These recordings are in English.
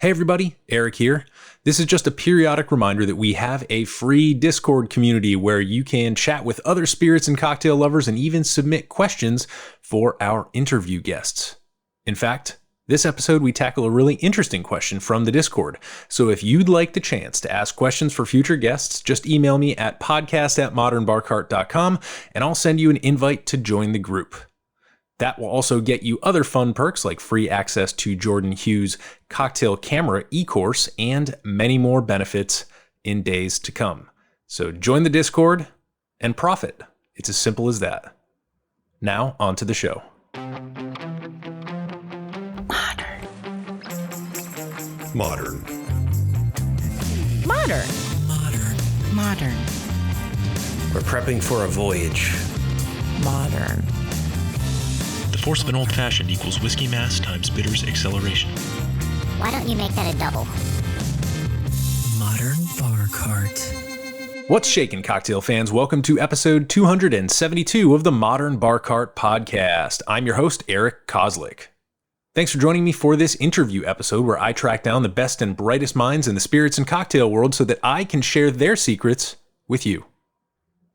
Hey everybody, Eric here. This is just a periodic reminder that we have a free Discord community where you can chat with other spirits and cocktail lovers and even submit questions for our interview guests. In fact, this episode we tackle a really interesting question from the Discord. So if you'd like the chance to ask questions for future guests, just email me at podcast@modernbarcart.com and I'll send you an invite to join the group. That will also get you other fun perks like free access to Jordan Hughes' Cocktail Camera e-course and many more benefits in days to come. So join the Discord and profit. It's as simple as that. Now, on to the show. Modern. We're prepping for a voyage. Modern. The force of an old-fashioned equals whiskey mass times bitters acceleration. Why don't you make that a double? Modern Bar Cart. What's shaking, cocktail fans? Welcome to episode 272 of the Modern Bar Cart podcast. I'm your host, Eric Koslick. Thanks for joining me for this interview episode where I track down the best and brightest minds in the spirits and cocktail world so that I can share their secrets with you.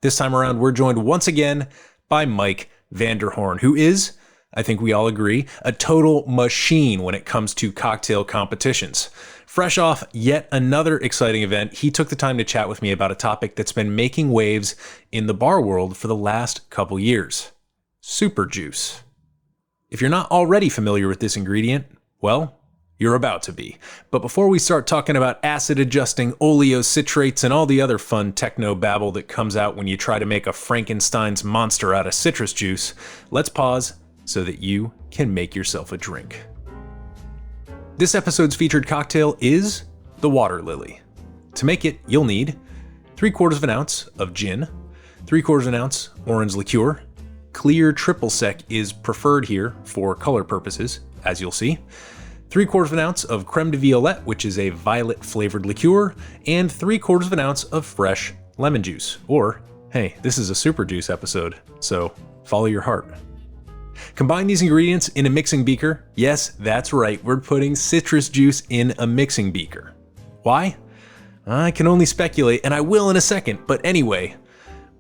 This time around, we're joined once again by Mike Vander Horn, who is, I think we all agree, a total machine when it comes to cocktail competitions. Fresh off yet another exciting event, he took the time to chat with me about a topic that's been making waves in the bar world for the last couple years: super juice. If you're not already familiar with this ingredient, well, you're about to be. But before we start talking about acid-adjusting oleocitrates and all the other fun techno-babble that comes out when you try to make a Frankenstein's monster out of citrus juice, let's pause so that you can make yourself a drink. This episode's featured cocktail is the Water Lily. To make it, you'll need 3/4 of an ounce of gin, 3/4 of an ounce orange liqueur. Clear triple sec is preferred here for color purposes, as you'll see. 3/4 of an ounce of creme de violette, which is a violet flavored liqueur, and 3/4 of an ounce of fresh lemon juice. Or, hey, this is a super juice episode, so follow your heart. Combine these ingredients in a mixing beaker. Yes, that's right, we're putting citrus juice in a mixing beaker. Why? I can only speculate, and I will in a second, but anyway,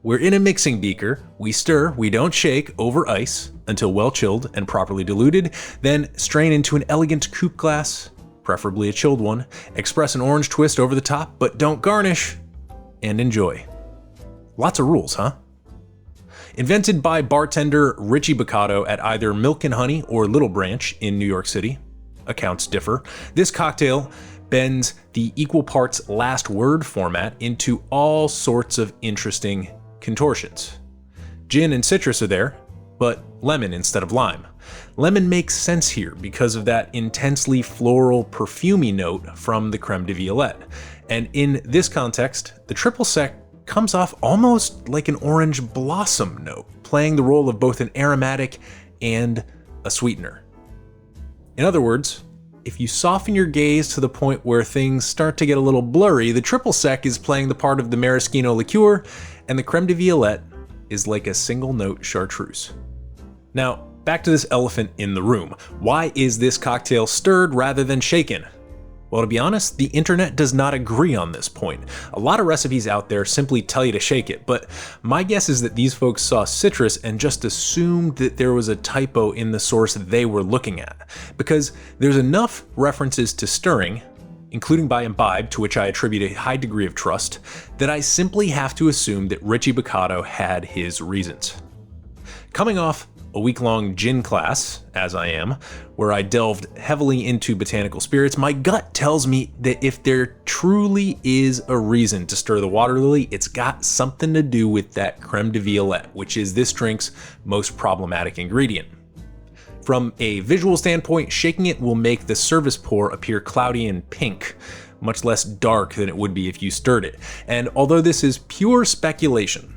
we're in a mixing beaker, we stir, we don't shake, over ice until well chilled and properly diluted, then strain into an elegant coupe glass, preferably a chilled one, express an orange twist over the top, but don't garnish, and enjoy. Lots of rules, huh? Invented by bartender Richie Baccato at either Milk and Honey or Little Branch in New York City, accounts differ, this cocktail bends the equal parts last word format into all sorts of interesting contortions. Gin and citrus are there, but lemon instead of lime. Lemon makes sense here because of that intensely floral, perfumey note from the creme de violette. And in this context, the triple sec comes off almost like an orange blossom note, playing the role of both an aromatic and a sweetener. In other words, if you soften your gaze to the point where things start to get a little blurry, the triple sec is playing the part of the maraschino liqueur, and the creme de violette is like a single note chartreuse. Now, back to this elephant in the room. Why is this cocktail stirred rather than shaken? Well, to be honest, the internet does not agree on this point. A lot of recipes out there simply tell you to shake it, but my guess is that these folks saw citrus and just assumed that there was a typo in the source they were looking at. Because there's enough references to stirring, including by Imbibe, to which I attribute a high degree of trust, that I simply have to assume that Richie Baccato had his reasons. Coming off a week-long gin class, as I am, where I delved heavily into botanical spirits, my gut tells me that if there truly is a reason to stir the water lily, it's got something to do with that creme de violette, which is this drink's most problematic ingredient. From a visual standpoint, shaking it will make the service pour appear cloudy and pink, much less dark than it would be if you stirred it. And although this is pure speculation,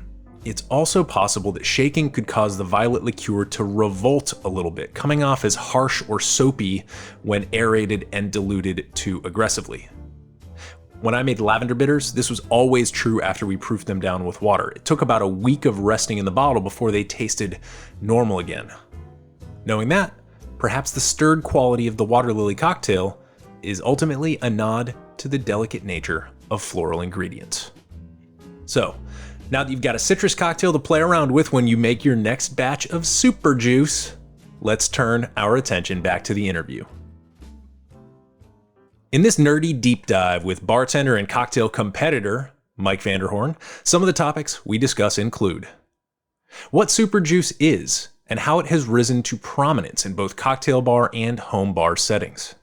it's also possible that shaking could cause the violet liqueur to revolt a little bit, coming off as harsh or soapy when aerated and diluted too aggressively. When I made lavender bitters, this was always true after we proofed them down with water. It took about a week of resting in the bottle before they tasted normal again. Knowing that, perhaps the stirred quality of the water lily cocktail is ultimately a nod to the delicate nature of floral ingredients. So, now that you've got a citrus cocktail to play around with when you make your next batch of super juice, let's turn our attention back to the interview. In this nerdy deep dive with bartender and cocktail competitor Mike Vander Horn, some of the topics we discuss include what super juice is and how it has risen to prominence in both cocktail bar and home bar settings.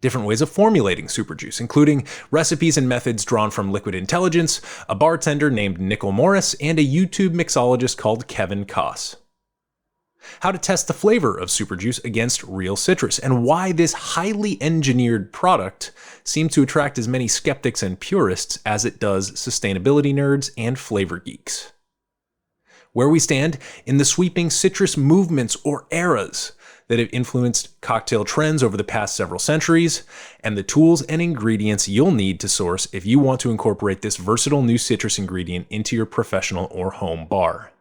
Different ways of formulating super juice, including recipes and methods drawn from Liquid Intelligence, a bartender named Nickle Morris, and a YouTube mixologist called Kevin Kos. How to test the flavor of super juice against real citrus, and why this highly engineered product seems to attract as many skeptics and purists as it does sustainability nerds and flavor geeks. Where we stand in the sweeping citrus movements or eras that have influenced cocktail trends over the past several centuries, and the tools and ingredients you'll need to source if you want to incorporate this versatile new citrus ingredient into your professional or home bar.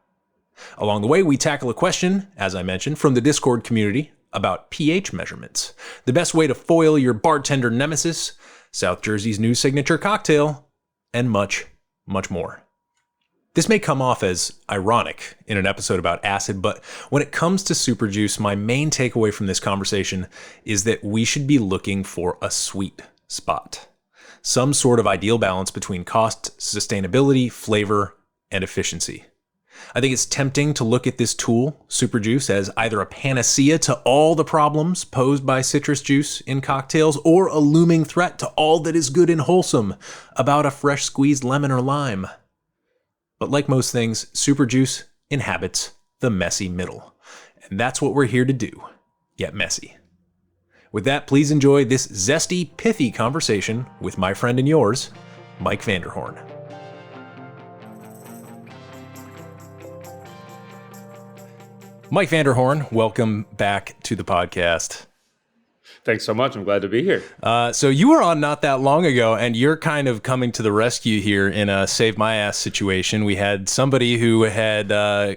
Along the way, we tackle a question, as I mentioned, from the Discord community about pH measurements, the best way to foil your bartender nemesis, South Jersey's new signature cocktail, and much, much more. This may come off as ironic in an episode about acid, but when it comes to super juice, my main takeaway from this conversation is that we should be looking for a sweet spot. Some sort of ideal balance between cost, sustainability, flavor, and efficiency. I think it's tempting to look at this tool, super juice, as either a panacea to all the problems posed by citrus juice in cocktails or a looming threat to all that is good and wholesome about a fresh squeezed lemon or lime. But like most things, super juice inhabits the messy middle. And that's what we're here to do, get messy. With that, please enjoy this zesty, pithy conversation with my friend and yours, Mike Vander Horn. Mike Vander Horn, welcome back to the podcast. Thanks so much. I'm glad to be here. So you were on not that long ago, and you're kind of coming to the rescue here in a save my ass situation. We had somebody who had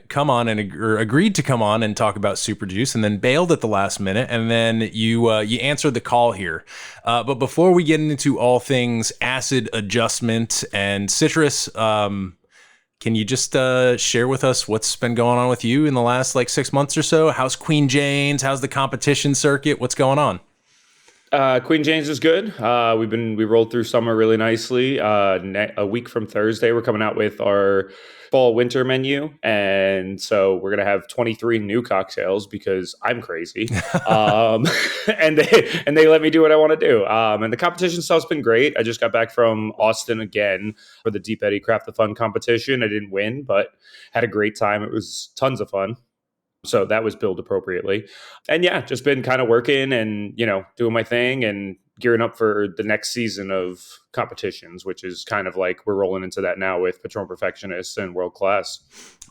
come on and agreed to come on and talk about super juice, and then bailed at the last minute, and then you answered the call here. But before we get into all things acid adjustment and citrus, can you just share with us what's been going on with you in the last 6 months or so? How's Queen Jane's? How's the competition circuit? What's going on? Queen Jane's is good. We rolled through summer really nicely. A week from Thursday, we're coming out with our fall winter menu, and so we're gonna have 23 new cocktails because I'm crazy, and they let me do what I want to do. And the competition stuff's been great. I just got back from Austin again for the Deep Eddy Craft the Fun competition. I didn't win, but had a great time. It was tons of fun. So that was billed appropriately. And yeah, just been kind of working and, doing my thing and gearing up for the next season of competitions, which is kind of like we're rolling into that now with Patron Perfectionist and World Class.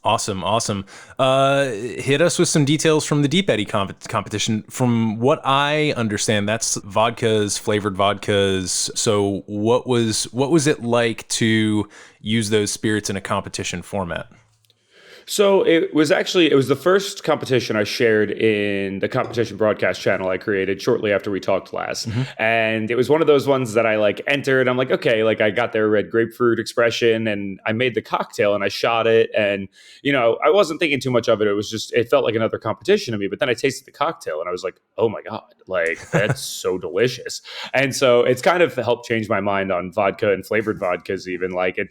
Awesome. Hit us with some details from the Deep Eddy competition. From what I understand, that's flavored vodkas. So what was it like to use those spirits in a competition format? So it was the first competition I shared in the competition broadcast channel I created shortly after we talked last. Mm-hmm. And it was one of those ones that I entered. I'm like, okay, I got their red grapefruit expression and I made the cocktail and I shot it. And, I wasn't thinking too much of it. It felt like another competition to me. But then I tasted the cocktail and I was like, oh my God, that's so delicious. And so it's kind of helped change my mind on vodka and flavored vodkas even. It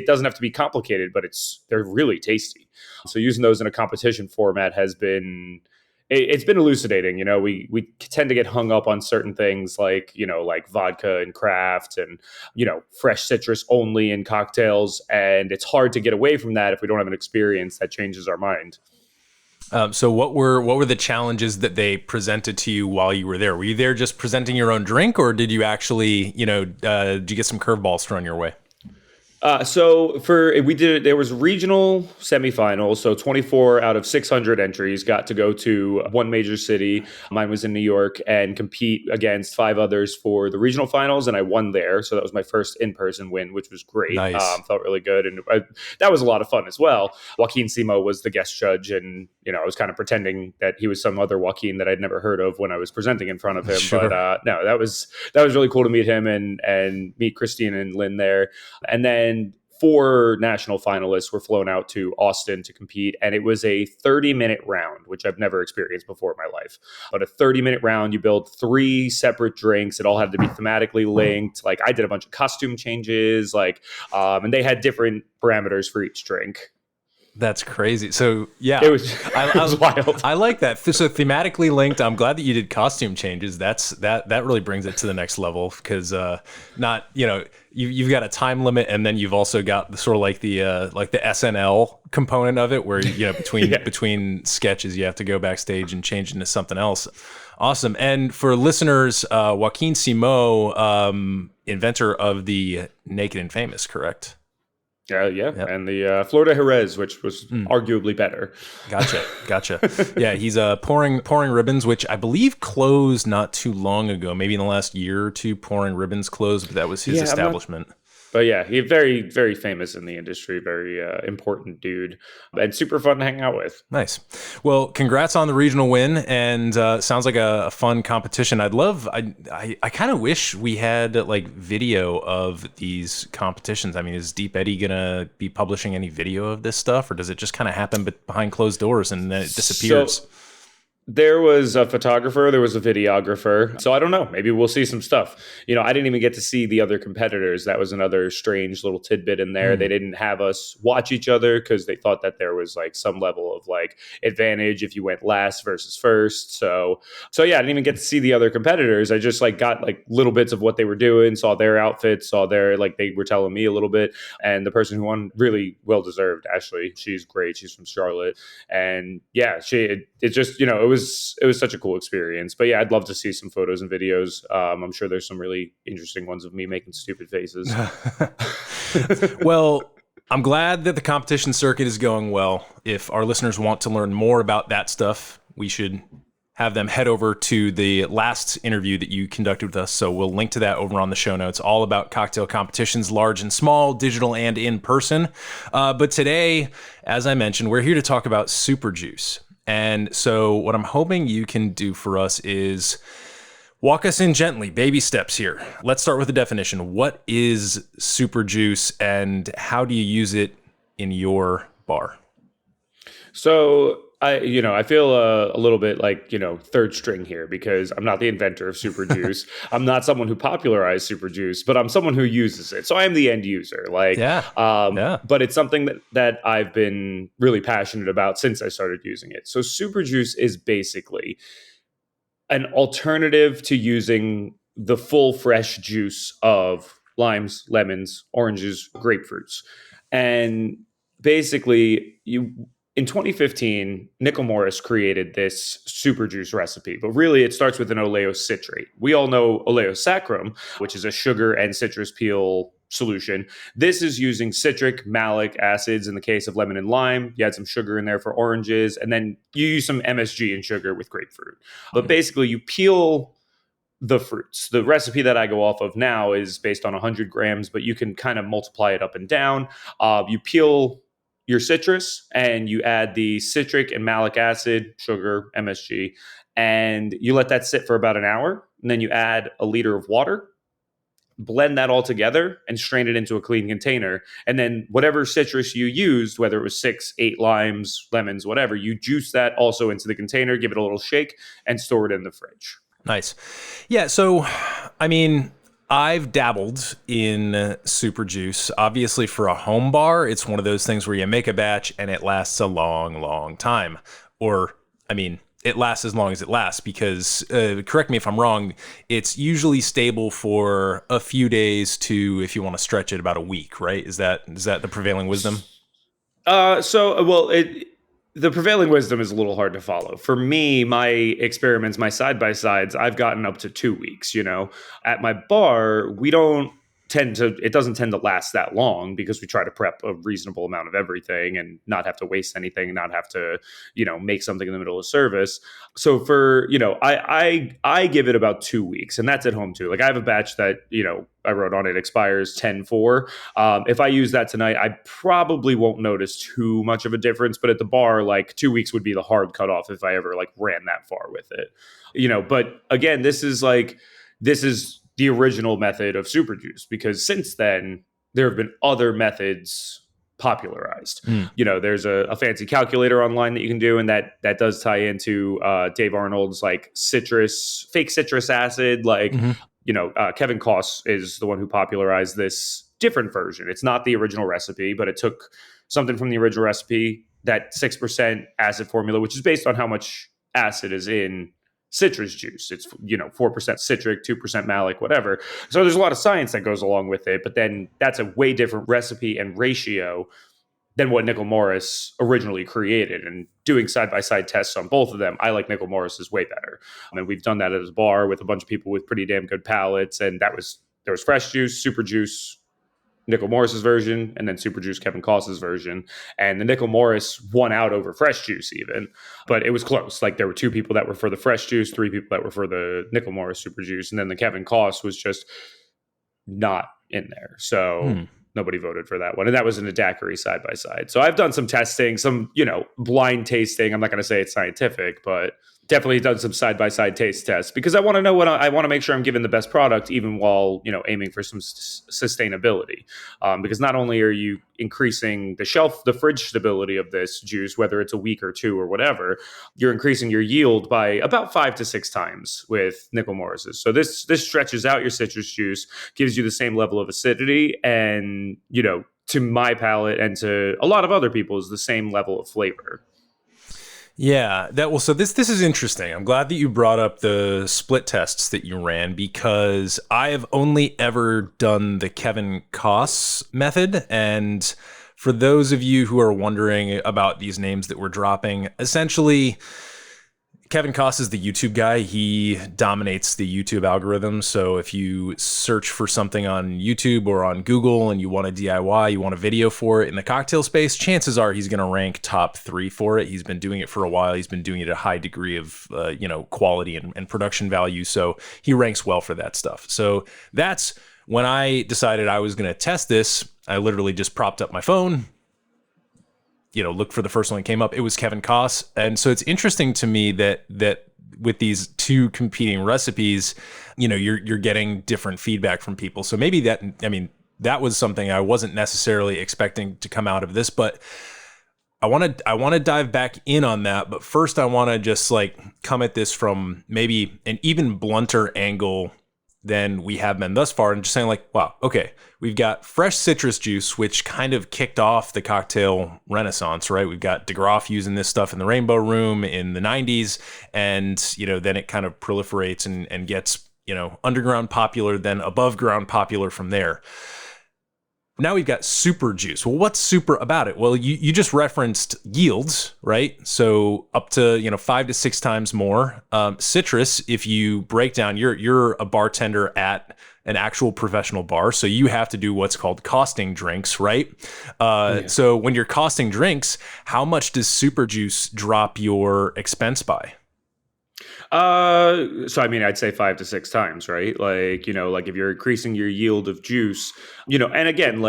doesn't have to be complicated, but they're really tasty. So using those in a competition format has been elucidating. We tend to get hung up on certain things like vodka and craft and, fresh citrus only in cocktails. And it's hard to get away from that if we don't have an experience that changes our mind. So what were the challenges that they presented to you while you were there? Were you there just presenting your own drink, or did you actually, did you get some curveballs thrown your way? There was regional semifinals. So 24 out of 600 entries got to go to one major city. Mine was in New York, and compete against 5 others for the regional finals. And I won there. So that was my first in-person win, which was great. Nice. Felt really good. And that was a lot of fun as well. Joaquin Simo was the guest judge. And, I was kind of pretending that he was some other Joaquin that I'd never heard of when I was presenting in front of him. Sure. But no, that was really cool to meet him and meet Christine and Lynn there. And then 4 national finalists were flown out to Austin to compete, and it was a 30-minute round, which I've never experienced before in my life. But a 30-minute round, you build 3 separate drinks. It all had to be thematically linked. Like, I did a bunch of costume changes, and they had different parameters for each drink. That's crazy. So yeah, it was wild. I like that. So thematically linked. I'm glad that you did costume changes. That really brings it to the next level, because you've got a time limit, and then you've also got the sort of like the SNL component of it, where between sketches you have to go backstage and change into something else. Awesome. And for listeners, Joaquin Simo, inventor of the Naked and Famous, correct? Yeah, Yep. And the Florida Jerez, which was arguably better. Gotcha. Yeah, he's pouring ribbons, which I believe closed not too long ago, maybe in the last year or two. Pouring Ribbons closed, but that was his establishment. But yeah, he's very, very famous in the industry, very important dude, and super fun to hang out with. Nice. Well, congrats on the regional win, and sounds like a fun competition. I kind of wish we had like video of these competitions. I mean, is Deep Eddy gonna be publishing any video of this stuff, or does it just kind of happen behind closed doors and then it disappears? So, there was a photographer, there was a videographer. So I don't know. Maybe we'll see some stuff. I didn't even get to see the other competitors. That was another strange little tidbit in there. They didn't have us watch each other because they thought that there was like some level of like advantage if you went last versus first. So yeah, I didn't even get to see the other competitors. I just like got like little bits of what they were doing, saw their outfits, saw their, like, they were telling me a little bit. And the person who won, really well deserved, Ashley. She's great. She's from Charlotte. And yeah, it was such a cool experience. But yeah, I'd love to see some photos and videos. I'm sure there's some really interesting ones of me making stupid faces. Well, I'm glad that the competition circuit is going well. If our listeners want to learn more about that stuff, we should have them head over to the last interview that you conducted with us. So we'll link to that over on the show notes, all about cocktail competitions, large and small, digital and in person. But today, as I mentioned, we're here to talk about Super Juice. And so what I'm hoping you can do for us is walk us in gently, baby steps here. Let's start with the definition. What is Super Juice, and how do you use it in your bar? So I feel a little bit like, third string here, because I'm not the inventor of Super Juice. I'm not someone who popularized Super Juice, but I'm someone who uses it. So I am the end user. But it's something that I've been really passionate about since I started using it. So Super Juice is basically an alternative to using the full fresh juice of limes, lemons, oranges, grapefruits. And basically, in 2015, Nickle Morris created this super juice recipe, but really it starts with an oleocitrate. We all know oleosaccharum, which is a sugar and citrus peel solution. This is using citric, malic acids in the case of lemon and lime. You add some sugar in there for oranges, and then you use some MSG and sugar with grapefruit. But basically, you peel the fruits. The recipe that I go off of now is based on 100 grams, but you can kind of multiply it up and down. You peel your citrus, and you add the citric and malic acid, sugar, MSG, and you let that sit for about an hour. And then you add a liter of water, blend that all together, and strain it into a clean container. And then whatever citrus you used, whether it was 6, 8 limes, lemons, whatever, you juice that also into the container, give it a little shake, and store it in the fridge. Nice. Yeah, so, I mean, I've dabbled in Super Juice. Obviously, for a home bar, it's one of those things where you make a batch and it lasts a long, long time. Or, I mean, it lasts as long as it lasts, because, correct me if I'm wrong, it's usually stable for a few days to, if you want to stretch it, about a week, right? Is that the prevailing wisdom? The prevailing wisdom is a little hard to follow. For me, my experiments, my side-by-sides, I've gotten up to 2 weeks, At my bar, we don't it doesn't tend to last that long because we try to prep a reasonable amount of everything and not have to waste anything, not have to, make something in the middle of service. So for, I give it about 2 weeks, and that's at home too. Like I have a batch that, I wrote on it expires 10/4. If I use that tonight, I probably won't notice too much of a difference, but at the bar, like 2 weeks would be the hard cutoff if I ever like ran that far with it, but again, this is the original method of super juice, because since then there have been other methods popularized. There's a fancy calculator online that you can do, and that does tie into Dave Arnold's like fake citrus acid. Like, Kevin Kos is the one who popularized this different version. It's not the original recipe, but it took something from the original recipe, that 6% acid formula, which is based on how much acid is in citrus juice. It's 4% citric, 2% malic, whatever. So there's a lot of science that goes along with it, but then that's a way different recipe and ratio than what Nickle Morris originally created. And doing side-by-side tests on both of them, I like Nickle Morris is way better. I mean, we've done that at a bar with a bunch of people with pretty damn good palates, and there was fresh juice, super juice, Nickle Morris's version, and then super juice Kevin Kos's version. And the Nickle Morris won out over fresh juice even, but it was close. Like there were 2 people that were for the fresh juice, 3 people that were for the Nickle Morris super juice, and then the Kevin Kos was just not in there. So nobody voted for that one. And that was in a daiquiri side by side. So I've done some testing, some, blind tasting. I'm not going to say it's scientific, but definitely done some side-by-side taste tests, because I want to know what I want to make sure I'm giving the best product, even while, aiming for some sustainability. Because not only are you increasing the fridge stability of this juice, whether it's a week or 2 or whatever, you're increasing your yield by about 5 to 6 times with Nickle Morris's. So this stretches out your citrus juice, gives you the same level of acidity, and, to my palate and to a lot of other people, is the same level of flavor. Yeah, so this is interesting. I'm glad that you brought up the split tests that you ran, because I have only ever done the Kevin Kos method. And for those of you who are wondering about these names that we're dropping, essentially Kevin Kos is the YouTube guy. He dominates the YouTube algorithm. So if you search for something on YouTube or on Google and you want a DIY, you want a video for it in the cocktail space, chances are he's going to rank top 3 for it. He's been doing it for a while. He's been doing it at a high degree of, quality and production value. So he ranks well for that stuff. So that's when I decided I was going to test this. I literally just propped up my phone, look for the first one that came up. It was Kevin Kos. And so it's interesting to me that with these 2 competing recipes, you're getting different feedback from people. So maybe that was something I wasn't necessarily expecting to come out of this, but I want to dive back in on that. But first I want to just come at this from maybe an even blunter angle than we have been thus far, and just saying wow, okay, we've got fresh citrus juice, which kind of kicked off the cocktail renaissance, right? We've got DeGroff using this stuff in the Rainbow Room in the 90s, and then it kind of proliferates and gets underground popular, then above ground popular from there. Now we've got super juice. Well, what's super about it? Well, you just referenced yields, right? So up to 5 to 6 times more. Citrus, if you break down, you're a bartender at an actual professional bar, so you have to do what's called costing drinks, right? So when you're costing drinks, how much does super juice drop your expense by? So I mean, I'd say 5 to 6 times, right? Like if you're increasing your yield of juice, and again,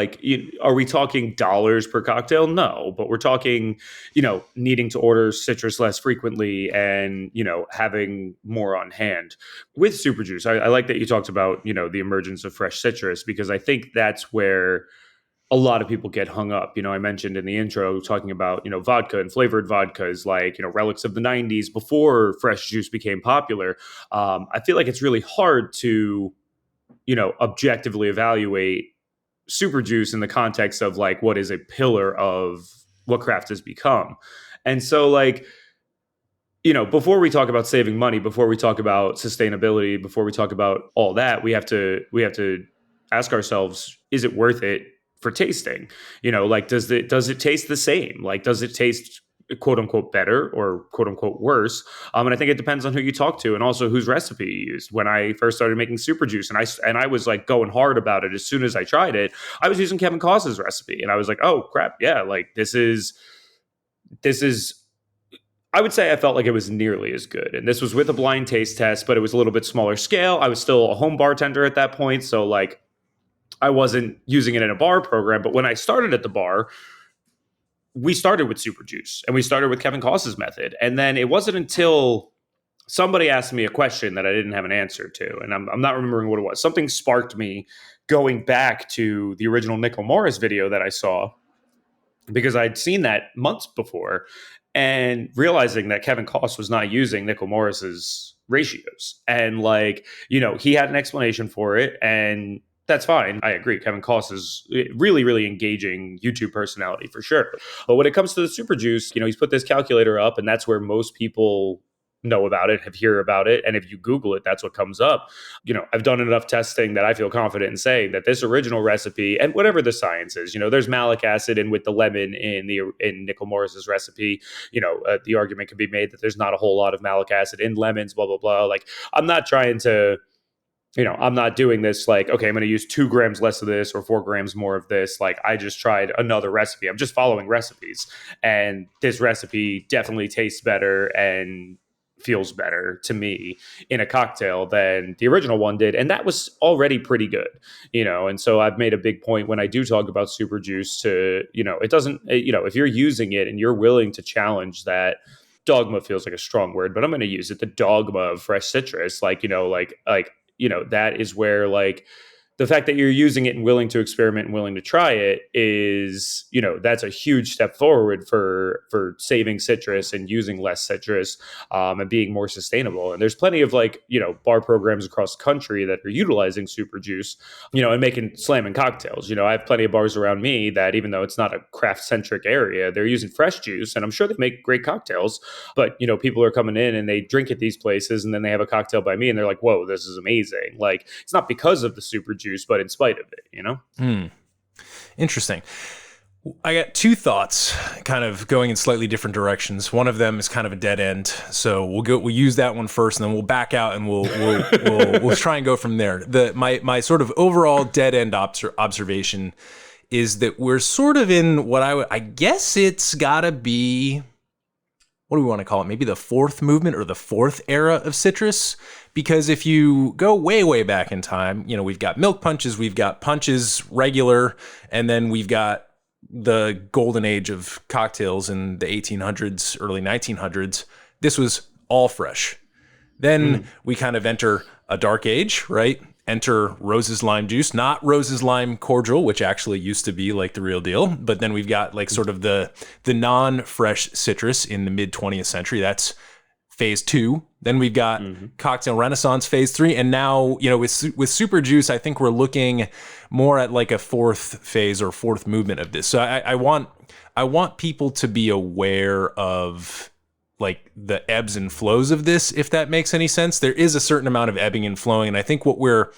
are we talking dollars per cocktail? No, but we're talking, needing to order citrus less frequently and, having more on hand with super juice. I like that you talked about, the emergence of fresh citrus, because I think that's where a lot of people get hung up. I mentioned in the intro talking about, vodka and flavored vodkas, relics of the 90s before fresh juice became popular. I feel like it's really hard to, objectively evaluate super juice in the context of what is a pillar of what craft has become. And so before we talk about saving money, before we talk about sustainability, before we talk about all that, we have to ask ourselves, is it worth it for tasting? Does it taste the same? Does it taste quote unquote better or quote unquote worse. And I think it depends on who you talk to and also whose recipe you used. When I first started making super juice and I was like going hard about it as soon as I tried it, I was using Kevin Kos's recipe and I was like, oh crap, yeah, like this is I would say I felt like it was nearly as good. And this was with a blind taste test, but it was a little bit smaller scale. I was still a home bartender at that point, so like I wasn't using it in a bar program, but when I started at the bar, we started with super juice and we started with Kevin Kos's method. And then it wasn't until somebody asked me a question that I didn't have an answer to. And I'm not remembering what it was. Something sparked me going back to the original Nickle Morris video that I saw because I'd seen that months before and realizing that Kevin Kos was not using Nickle Morris's ratios. And like, you know, he had an explanation for it and that's fine. I agree. Kevin Kos is really, really engaging YouTube personality for sure. But when it comes to the super juice, you know, he's put this calculator up and that's where most people know about it, have heard about it. And if you Google it, that's what comes up. You know, I've done enough testing that I feel confident in saying that this original recipe and whatever the science is, you know, there's malic acid in with the lemon in Nickle Morris's recipe. You know, the argument can be made that there's not a whole lot of malic acid in lemons, blah, blah, blah. Like, I'm not trying to, you know, I'm not doing this like, okay, I'm going to use 2 grams less of this or 4 grams more of this. Like, I just tried another recipe. I'm just following recipes. And this recipe definitely tastes better and feels better to me in a cocktail than the original one did. And that was already pretty good, you know? And so I've made a big point when I do talk about super juice to, you know, it doesn't, you know, if you're using it and you're willing to challenge that dogma feels like a strong word, but I'm going to use it, the dogma of fresh citrus, like, you know, you know, that is where like the fact that you're using it and willing to experiment and willing to try it is, you know, that's a huge step forward for saving citrus and using less citrus and being more sustainable. And there's plenty of like, you know, bar programs across the country that are utilizing super juice, you know, and making slamming cocktails. You know, I have plenty of bars around me that even though it's not a craft centric area, they're using fresh juice and I'm sure they make great cocktails. But, you know, people are coming in and they drink at these places and then they have a cocktail by me and they're like, whoa, this is amazing. Like, it's not because of the super juice, but in spite of it, you know? Interesting. I got 2 thoughts kind of going in slightly different directions. One of them is kind of a dead end. So we'll use that one first and then we'll back out and we'll try and go from there. My sort of overall dead end observation is that we're sort of in what I guess it's gotta be, what do we want to call it? Maybe the 4th movement or the 4th era of citrus. Because if you go way, way back in time, you know, we've got milk punches, we've got punches regular, and then we've got the golden age of cocktails in the 1800s, early 1900s. This was all fresh. Then we kind of enter a dark age, right? Enter Rose's lime juice, not Rose's lime cordial, which actually used to be like the real deal. But then we've got like sort of the non-fresh citrus in the mid 20th century. That's phase 2. Then we've got cocktail renaissance phase 3. And now, you know, with super juice, I think we're looking more at like a 4th phase or 4th movement of this. So I want people to be aware of like the ebbs and flows of this, if that makes any sense. There is a certain amount of ebbing and flowing. And I think what we're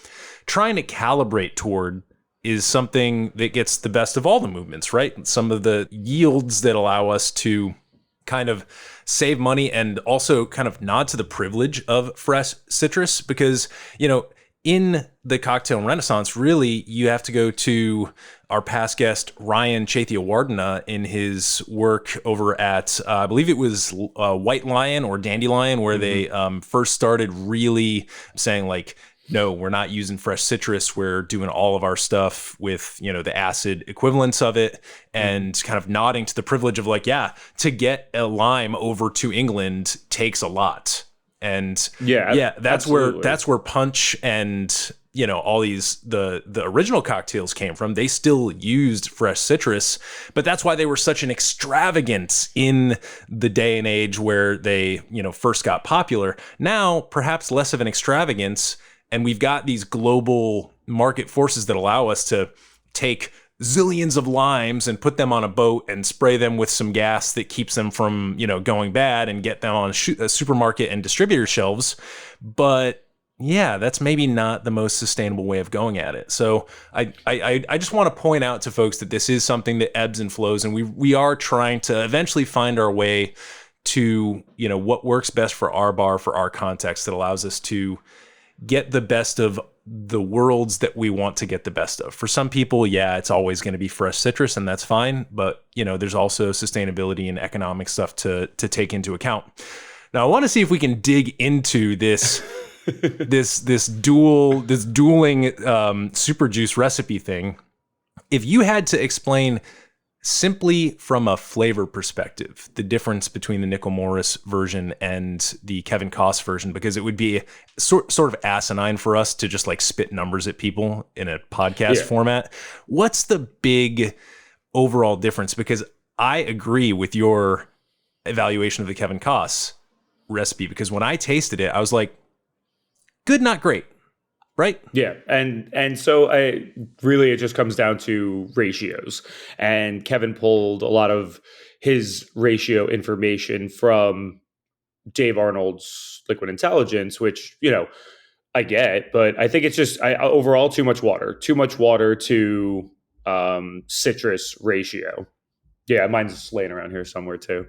trying to calibrate toward is something that gets the best of all the movements, right? Some of the yields that allow us to kind of save money and also kind of nod to the privilege of fresh citrus, because, you know, in the cocktail renaissance, really, you have to go to our past guest, Ryan Chaithiawardena, in his work over at, I believe it was White Lion or Dandelion, where they first started really saying like, no, we're not using fresh citrus. We're doing all of our stuff with, you know, the acid equivalents of it, and kind of nodding to the privilege of like, yeah, to get a lime over to England takes a lot. And that's where punch and, you know, all these, the original cocktails came from. They still used fresh citrus, but that's why they were such an extravagance in the day and age where they, you know, first got popular. Now, perhaps less of an extravagance. And we've got these global market forces that allow us to take zillions of limes and put them on a boat and spray them with some gas that keeps them from, you know, going bad and get them on a supermarket and distributor shelves. But yeah, that's maybe not the most sustainable way of going at it. So I just want to point out to folks that this is something that ebbs and flows, and we are trying to eventually find our way to, you know, what works best for our bar, for our context, that allows us to get the best of the worlds that we want to get the best of. For some people, yeah, it's always going to be fresh citrus, and that's fine. But, you know, there's also sustainability and economic stuff to take into account. Now, I want to see if we can dig into this this dueling super juice recipe thing. If you had to explain simply from a flavor perspective the difference between the Nickle Morris version and the Kevin Kos version, because it would be sort of asinine for us to just like spit numbers at people in a podcast format. What's the big overall difference? Because I agree with your evaluation of the Kevin Kos recipe, because when I tasted it, I was like, good, not great. Right. Yeah. And so it just comes down to ratios. And Kevin pulled a lot of his ratio information from Dave Arnold's Liquid Intelligence, which, you know, I get, but I think it's just overall too much water to citrus ratio. Yeah, mine's laying around here somewhere too.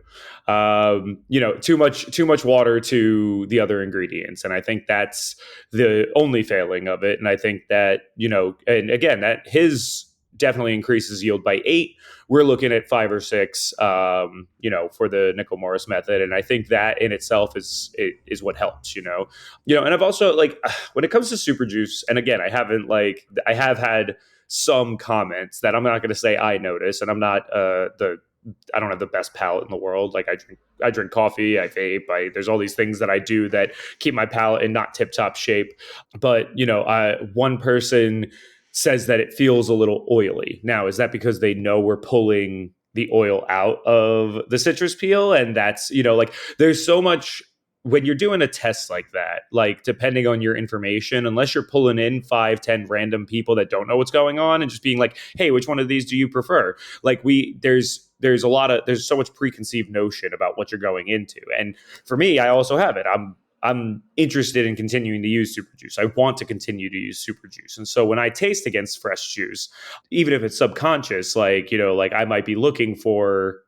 You know, too much water to the other ingredients, and I think that's the only failing of it. And I think that, you know, and again, that his definitely increases yield by 8. We're looking at 5 or 6, you know, for the Nickle Morris method, and I think that in itself is what helps. You know, and I've also, like, when it comes to super juice, and again, I have had some comments that I'm not going to say I notice, and I'm not I don't have the best palate in the world. Like, I drink coffee, I vape, there's all these things that I do that keep my palate in not tip top shape. But, you know, one person says that it feels a little oily. Now, is that because they know we're pulling the oil out of the citrus peel? And that's, you know, like, there's so much when you're doing a test like that, like, depending on your information, unless you're pulling in 5-10 random people that don't know what's going on and just being like, hey, which one of these do you prefer? Like, there's so much preconceived notion about what you're going into. And for me, I also have it. I'm interested in continuing to use super juice. I want to continue to use super juice. And so when I taste against fresh juice, even if it's subconscious, like, you know, like, I might be looking for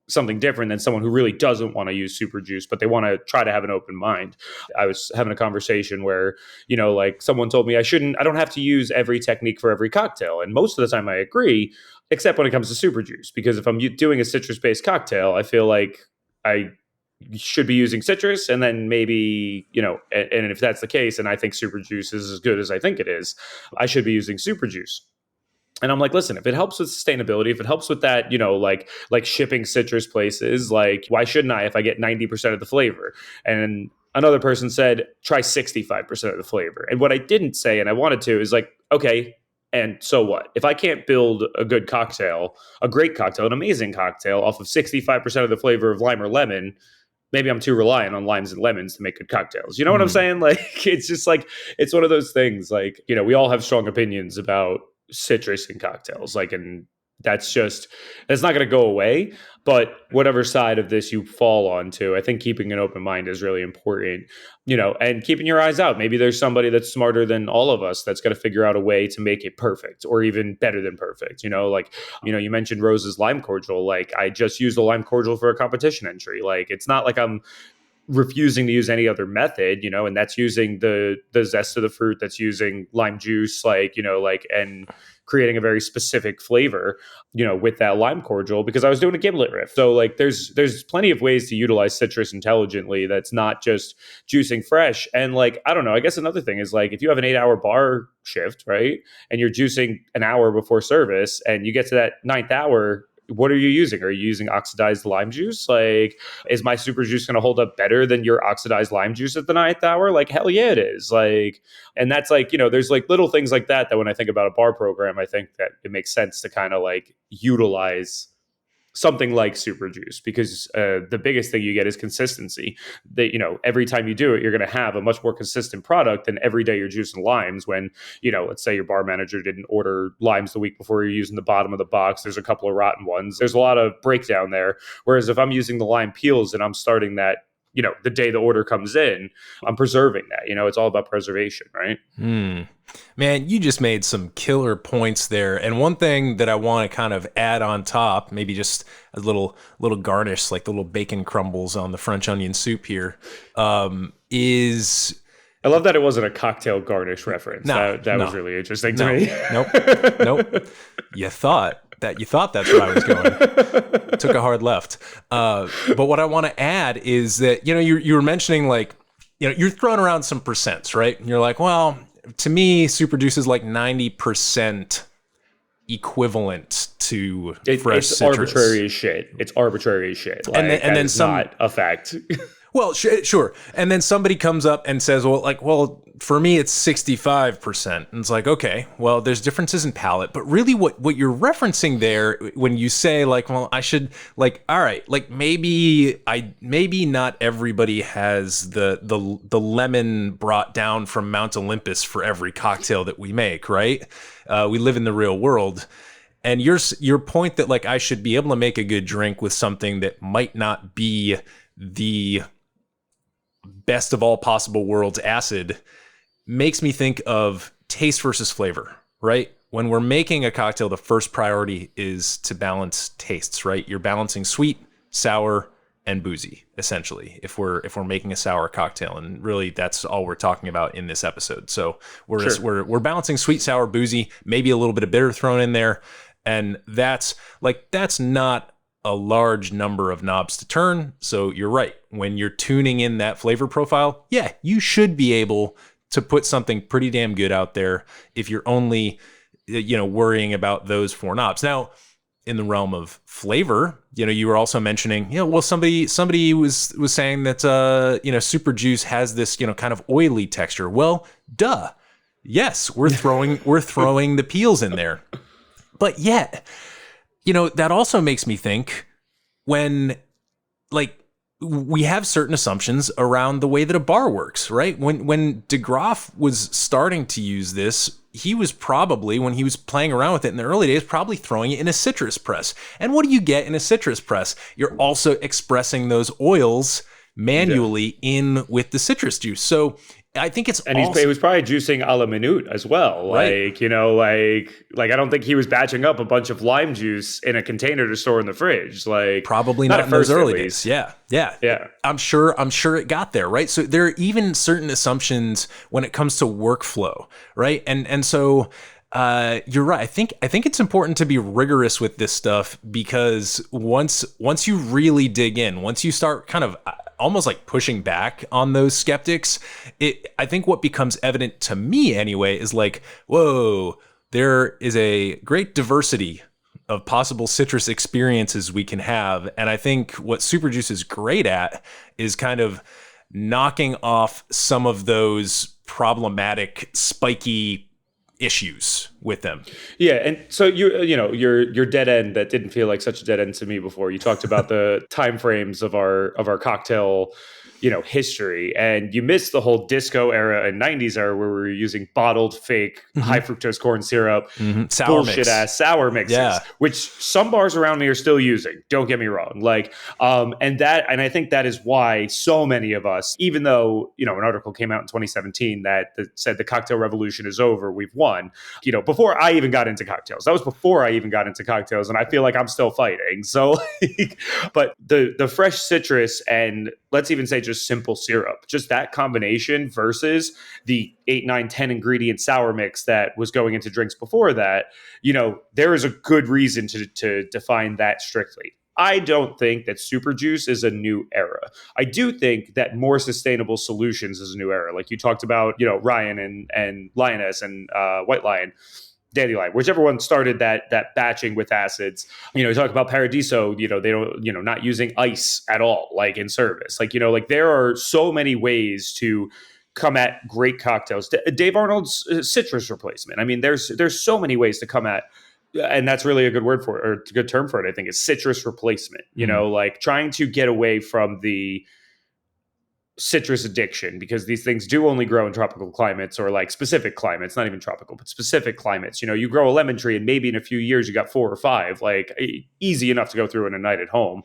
something different than someone who really doesn't want to use super juice, but they want to try to have an open mind. I was having a conversation where, you know, like, someone told me I don't have to use every technique for every cocktail. And most of the time I agree, except when it comes to super juice, because if I'm doing a citrus-based cocktail, I feel like I should be using citrus, and then maybe, you know, and if that's the case, and I think super juice is as good as I think it is, I should be using super juice. And I'm like, listen, if it helps with sustainability, if it helps with that, you know, like shipping citrus places, like, why shouldn't I if I get 90% of the flavor? And another person said, try 65% of the flavor. And what I didn't say, and I wanted to, is like, okay, and so what? If I can't build a good cocktail, a great cocktail, an amazing cocktail off of 65% of the flavor of lime or lemon, maybe I'm too reliant on limes and lemons to make good cocktails. You know what I'm saying? Like, it's just like, it's one of those things, like, you know, we all have strong opinions about citrus in cocktails, like, and that's not going to go away. But whatever side of this you fall onto, I think keeping an open mind is really important, you know, and keeping your eyes out. Maybe there's somebody that's smarter than all of us that's going to figure out a way to make it perfect, or even better than perfect. You know, like, you know, you mentioned Rose's lime cordial. Like, I just used a lime cordial for a competition entry. Like, it's not like I'm refusing to use any other method, you know, and that's using the zest of the fruit, that's using lime juice, like, you know, like, and creating a very specific flavor, you know, with that lime cordial, because I was doing a gimlet riff. So, like, there's plenty of ways to utilize citrus intelligently that's not just juicing fresh. And, like, I don't know, I guess another thing is, like, if you have an 8-hour bar shift, right, and you're juicing an hour before service, and you get to that 9th hour, what are you using? Are you using oxidized lime juice? Like, is my super juice going to hold up better than your oxidized lime juice at the 9th hour? Like, hell yeah, it is. Like, and that's, like, you know, there's, like, little things like that when I think about a bar program, I think that it makes sense to kind of, like, utilize something like super juice, because the biggest thing you get is consistency. That, you know, every time you do it, you're going to have a much more consistent product than every day you're juicing limes. When, you know, let's say your bar manager didn't order limes the week before, you're using the bottom of the box, there's a couple of rotten ones, there's a lot of breakdown there. Whereas if I'm using the lime peels and I'm starting that the day the order comes in, I'm preserving that. It's all about preservation, right? Man, you just made some killer points there. And one thing that I want to kind of add on top, maybe just a little garnish, like the little bacon crumbles on the French onion soup here, is... I love that it wasn't a cocktail garnish reference. No, that was really interesting to me. Nope. You thought that's where I was going. Took a hard left. But what I want to add is that, you were mentioning like, you're throwing around some percents, right? And you're like, well, to me, super juice is like 90% equivalent to fresh it's citrus. Arbitrary as shit. It's arbitrary as shit. Like, and then some, not a fact. Well, sure. And then somebody comes up and says, well, for me, it's 65%. And it's like, okay, well, there's differences in palate. But really what you're referencing there when you say like, well, I should like, all right, like maybe not everybody has the lemon brought down from Mount Olympus for every cocktail that we make, right? We live in the real world. And your point that like I should be able to make a good drink with something that might not be the best of all possible worlds acid makes me think of taste versus flavor, right? When we're making a cocktail, the first priority is to balance tastes, right? You're balancing sweet, sour, and boozy, essentially, if we're making a sour cocktail. And really that's all we're talking about in this episode. So we're balancing sweet, sour, boozy, maybe a little bit of bitter thrown in there. And that's not a large number of knobs to turn. So you're right. When you're tuning in that flavor profile, yeah, you should be able to put something pretty damn good out there if you're only, worrying about those four knobs. Now, in the realm of flavor, you were also mentioning, well, somebody was saying that, super juice has this, kind of oily texture. Well, duh. Yes, we're throwing the peels in there. But yet, that also makes me think when, like, we have certain assumptions around the way that a bar works, right? When de Graaf was starting to use this, he was probably, when he was playing around with it in the early days, probably throwing it in a citrus press. And what do you get in a citrus press? You're also expressing those oils manually in with the citrus juice. So I think it's he was probably juicing a la minute as well. Right. Like I don't think he was batching up a bunch of lime juice in a container to store in the fridge. Like probably not in those early days. Yeah. I'm sure it got there, right? So there are even certain assumptions when it comes to workflow, right? And so you're right. I think it's important to be rigorous with this stuff because once you really dig in, once you start kind of almost like pushing back on those skeptics, I think what becomes evident to me anyway is like, whoa, there is a great diversity of possible citrus experiences we can have. And I think what Super Juice is great at is kind of knocking off some of those problematic, spiky issues with them. Yeah, and so your dead end that didn't feel like such a dead end to me before. You talked about the time frames of our cocktail, history, and you missed the whole disco era and 90s era where we were using bottled fake high fructose corn syrup, bullshit ass sour mixes, which some bars around me are still using. Don't get me wrong. Like, and I think that is why so many of us, even though, an article came out in 2017 that said the cocktail revolution is over, we've won, before I even got into cocktails. That was before I even got into cocktails. And I feel like I'm still fighting. So, but the fresh citrus and let's even say just simple syrup, just that combination versus the 8, 9, 10 ingredient sour mix that was going into drinks before that, there is a good reason to define that strictly. I don't think that super juice is a new era. I do think that more sustainable solutions is a new era. Like you talked about, Ryan and Lioness and White Lion, Dandelion, whichever one started that batching with acids. You talk about Paradiso, they don't, not using ice at all, like in service. Like, there are so many ways to come at great cocktails. Dave Arnold's citrus replacement. I mean, there's so many ways to come at, and that's really a good word for it, or a good term for it, I think, is citrus replacement. Like trying to get away from the citrus addiction, because these things do only grow in tropical climates, or like specific climates, not even tropical, but specific climates. You grow a lemon tree and maybe in a few years you got 4 or 5, like easy enough to go through in a night at home.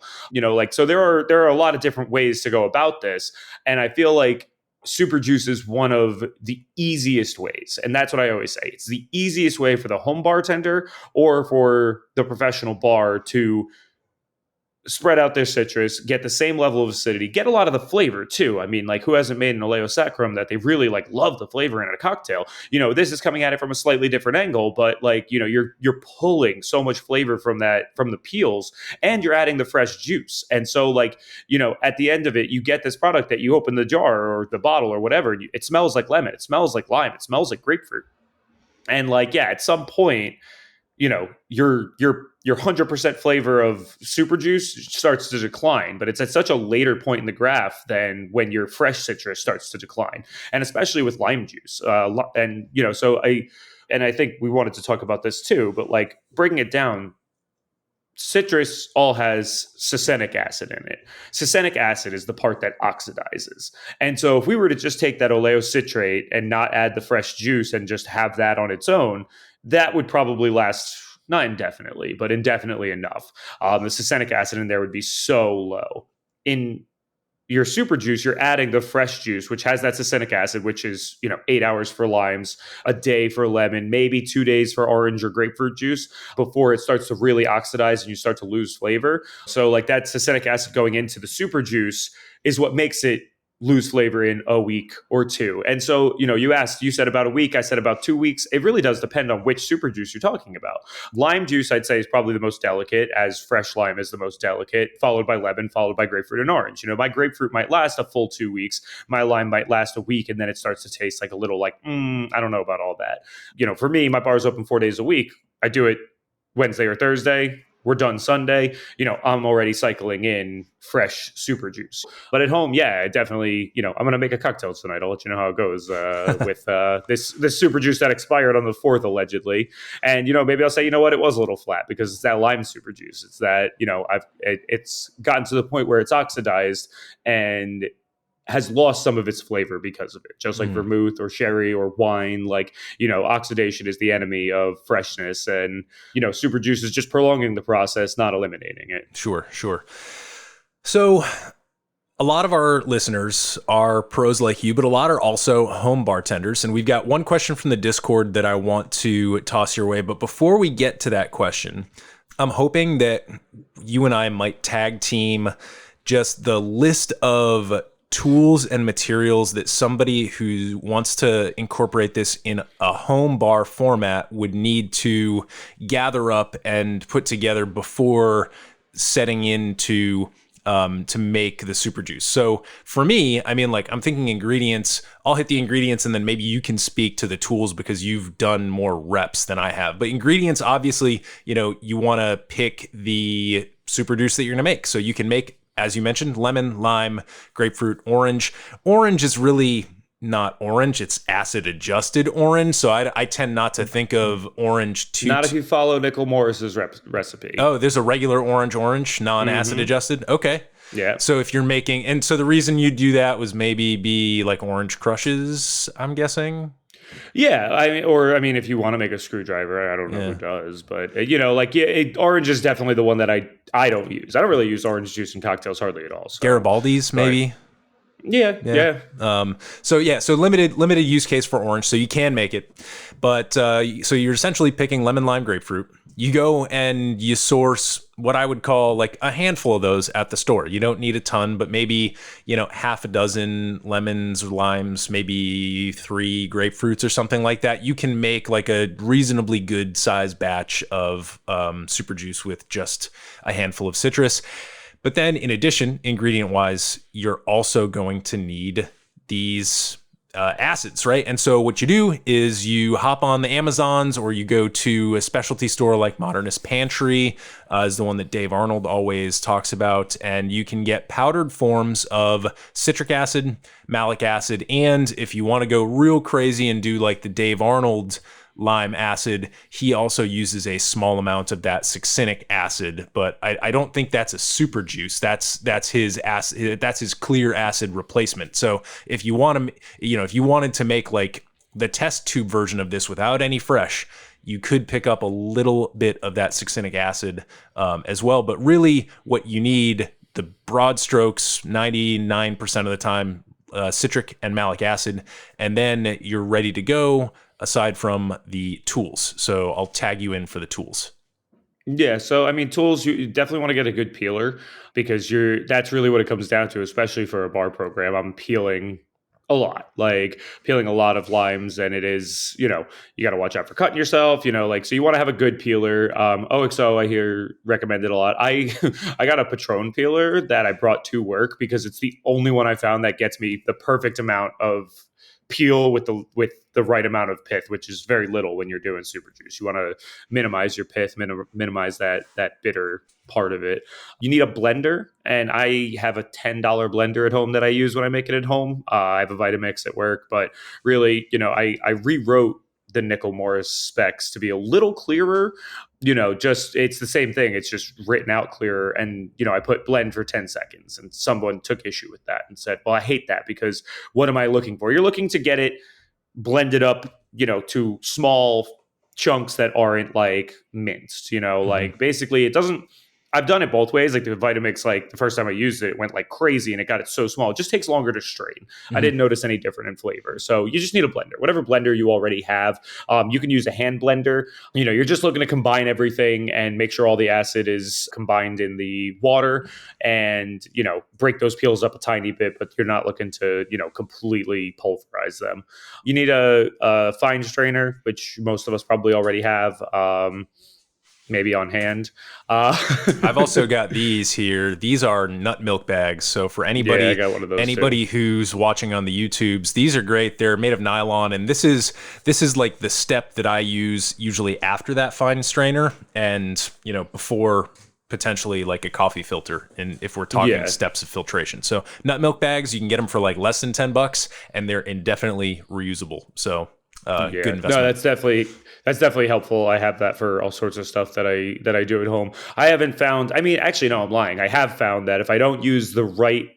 So there are a lot of different ways to go about this. And I feel like super juice is one of the easiest ways. And that's what I always say. It's the easiest way for the home bartender or for the professional bar to spread out their citrus, get the same level of acidity, get a lot of the flavor too. I mean, like, who hasn't made an Oleo Sacrum that they really like love the flavor in a cocktail? This is coming at it from a slightly different angle, but like, you're pulling so much flavor from the peels, and you're adding the fresh juice. And so like, at the end of it, you get this product that you open the jar or the bottle or whatever, and it smells like lemon, it smells like lime, it smells like grapefruit. And like, yeah, at some point, your 100% flavor of super juice starts to decline, but it's at such a later point in the graph than when your fresh citrus starts to decline, and especially with lime juice. And I think we wanted to talk about this too, but like, breaking it down, citrus all has succinic acid in it. Succinic acid is the part that oxidizes. And so if we were to just take that oleo citrate and not add the fresh juice and just have that on its own, that would probably last not indefinitely, but indefinitely enough. The succinic acid in there would be so low. In your super juice, you're adding the fresh juice, which has that succinic acid, which is 8 hours for limes, a day for lemon, maybe 2 days for orange or grapefruit juice before it starts to really oxidize and you start to lose flavor. So like, that succinic acid going into the super juice is what makes it lose flavor in a week or 2. And so, you said about a week, I said about 2 weeks. It really does depend on which super juice you're talking about. Lime juice, I'd say, is probably the most delicate, as fresh lime is the most delicate, followed by lemon, followed by grapefruit and orange. My grapefruit might last a full 2 weeks. My lime might last a week, and then it starts to taste like a little like, I don't know about all that. For me, my bar is open 4 days a week. I do it Wednesday or Thursday. We're done Sunday. I'm already cycling in fresh super juice. But at home, yeah, definitely, I'm going to make a cocktail tonight. I'll let you know how it goes with this super juice that expired on the 4th, allegedly. And, maybe I'll say, it was a little flat because it's that lime super juice. It's that, it's gotten to the point where it's oxidized and has lost some of its flavor because of it, just like vermouth or sherry or wine. Like, oxidation is the enemy of freshness, and, super juice is just prolonging the process, not eliminating it. Sure. So a lot of our listeners are pros like you, but a lot are also home bartenders. And we've got one question from the Discord that I want to toss your way. But before we get to that question, I'm hoping that you and I might tag team just the list of tools and materials that somebody who wants to incorporate this in a home bar format would need to gather up and put together before setting into to make the super juice. So for me, I mean, like, I'm thinking ingredients. I'll hit the ingredients and then maybe you can speak to the tools because you've done more reps than I have. But ingredients, obviously, you want to pick the super juice that you're going to make. So you can make, as you mentioned, lemon, lime, grapefruit, orange. Orange is really not orange. It's acid adjusted orange. So I tend not to think of orange too. Not if you follow Nickle Morris's recipe. Oh, there's a regular orange, non-acid adjusted. Okay. Yeah. So if you're making, and so the reason you do that was maybe be like orange crushes, I'm guessing. Yeah, I mean, if you want to make a screwdriver, I don't know who does, but orange is definitely the one that I don't use. I don't really use orange juice in cocktails hardly at all. So. Garibaldi's maybe. Yeah. So limited use case for orange, so you can make it, but so you're essentially picking lemon, lime, grapefruit. You go and you source what I would call like a handful of those at the store. You don't need a ton, but maybe, half a dozen lemons or limes, maybe 3 grapefruits or something like that. You can make like a reasonably good size batch of super juice with just a handful of citrus. But then in addition, ingredient wise, you're also going to need these acids, right? And so what you do is you hop on the Amazons or you go to a specialty store like Modernist Pantry, is the one that Dave Arnold always talks about. And you can get powdered forms of citric acid, malic acid, and if you want to go real crazy and do like the Dave Arnold lime acid. He also uses a small amount of that succinic acid, but I don't think that's a super juice. That's his acid. That's his clear acid replacement. So if you want to, if you wanted to make like the test tube version of this without any fresh, you could pick up a little bit of that succinic acid as well. But really what you need, the broad strokes, 99% of the time, citric and malic acid, and then you're ready to go aside from the tools. So I'll tag you in for the tools. Yeah, so I mean, tools, you definitely want to get a good peeler because that's really what it comes down to, especially for a bar program. I'm peeling a lot, like peeling a lot of limes, and it is, you got to watch out for cutting yourself, so you want to have a good peeler. OXO, I hear recommended a lot. I got a Patron peeler that I brought to work because it's the only one I found that gets me the perfect amount of peel with the right amount of pith, which is very little when you're doing super juice. You want to minimize your pith, minimize that bitter part of it. You need a blender, and I have a $10 blender at home that I use when I make it at home. I have a Vitamix at work, but really, I rewrote the Nickle Morris specs to be a little clearer. It's the same thing. It's just written out clearer. And, I put blend for 10 seconds, and someone took issue with that and said, well, I hate that because what am I looking for? You're looking to get it blended up, to small chunks that aren't like minced, like basically it doesn't. I've done it both ways. Like the Vitamix, like the first time I used it went like crazy and it got it so small. It just takes longer to strain. I didn't notice any different in flavor. So you just need a blender, whatever blender you already have. You can use a hand blender. You're just looking to combine everything and make sure all the acid is combined in the water and, break those peels up a tiny bit, but you're not looking to, completely pulverize them. You need a fine strainer, which most of us probably already have. Maybe on hand. I've also got these here. These are nut milk bags. So for anybody, I got one of those who's watching on the YouTubes, these are great. They're made of nylon, and this is like the step that I use usually after that fine strainer, and before potentially like a coffee filter. And if we're talking steps of filtration, so nut milk bags, you can get them for like less than $10, and they're indefinitely reusable. So. Good investment. No, that's definitely helpful. I have that for all sorts of stuff that I do at home. I haven't found, actually, no, I'm lying. I have found that if I don't use the right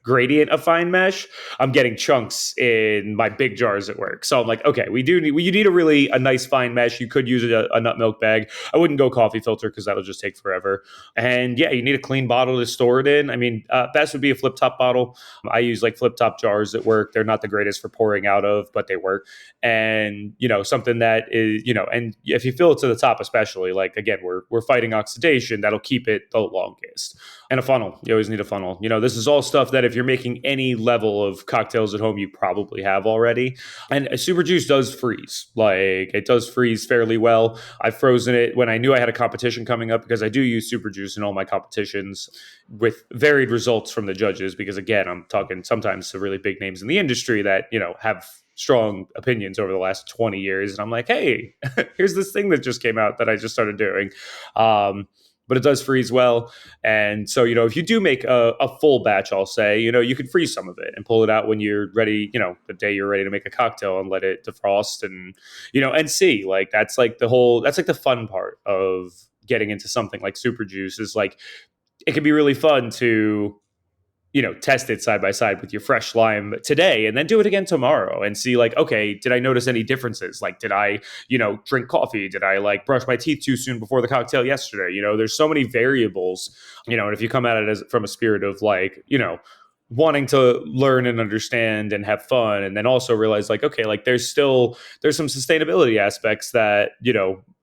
gradient of fine mesh, I'm getting chunks in my big jars at work. So I'm like, okay, you need a nice fine mesh. You could use a nut milk bag. I wouldn't go coffee filter because that'll just take forever. And yeah, you need a clean bottle to store it in. Best would be a flip top bottle. I use like flip top jars at work. They're not the greatest for pouring out of, but they work. And something that is, and if you fill it to the top, especially, like again, we're fighting oxidation, that'll keep it the longest. And a funnel. You always need a funnel. This is all stuff that if you're making any level of cocktails at home, you probably have already. And a super juice does freeze. Like it does freeze fairly well. I've frozen it when I knew I had a competition coming up because I do use super juice in all my competitions with varied results from the judges. Because again, I'm talking sometimes to really big names in the industry that, have strong opinions over the last 20 years. And I'm like, hey, here's this thing that just came out that I just started doing. But it does freeze well. And so, if you do make a full batch, I'll say, you can freeze some of it and pull it out when you're ready, the day you're ready to make a cocktail and let it defrost and, and see. Like, that's like the fun part of getting into something like super juice is like, it can be really fun to, test it side by side with your fresh lime today and then do it again tomorrow and see like, okay, did I notice any differences? Like, did I, drink coffee? Did I like brush my teeth too soon before the cocktail yesterday? There's so many variables, and if you come at it from a spirit of like, wanting to learn and understand and have fun, and then also realize like, okay, like there's some sustainability aspects that,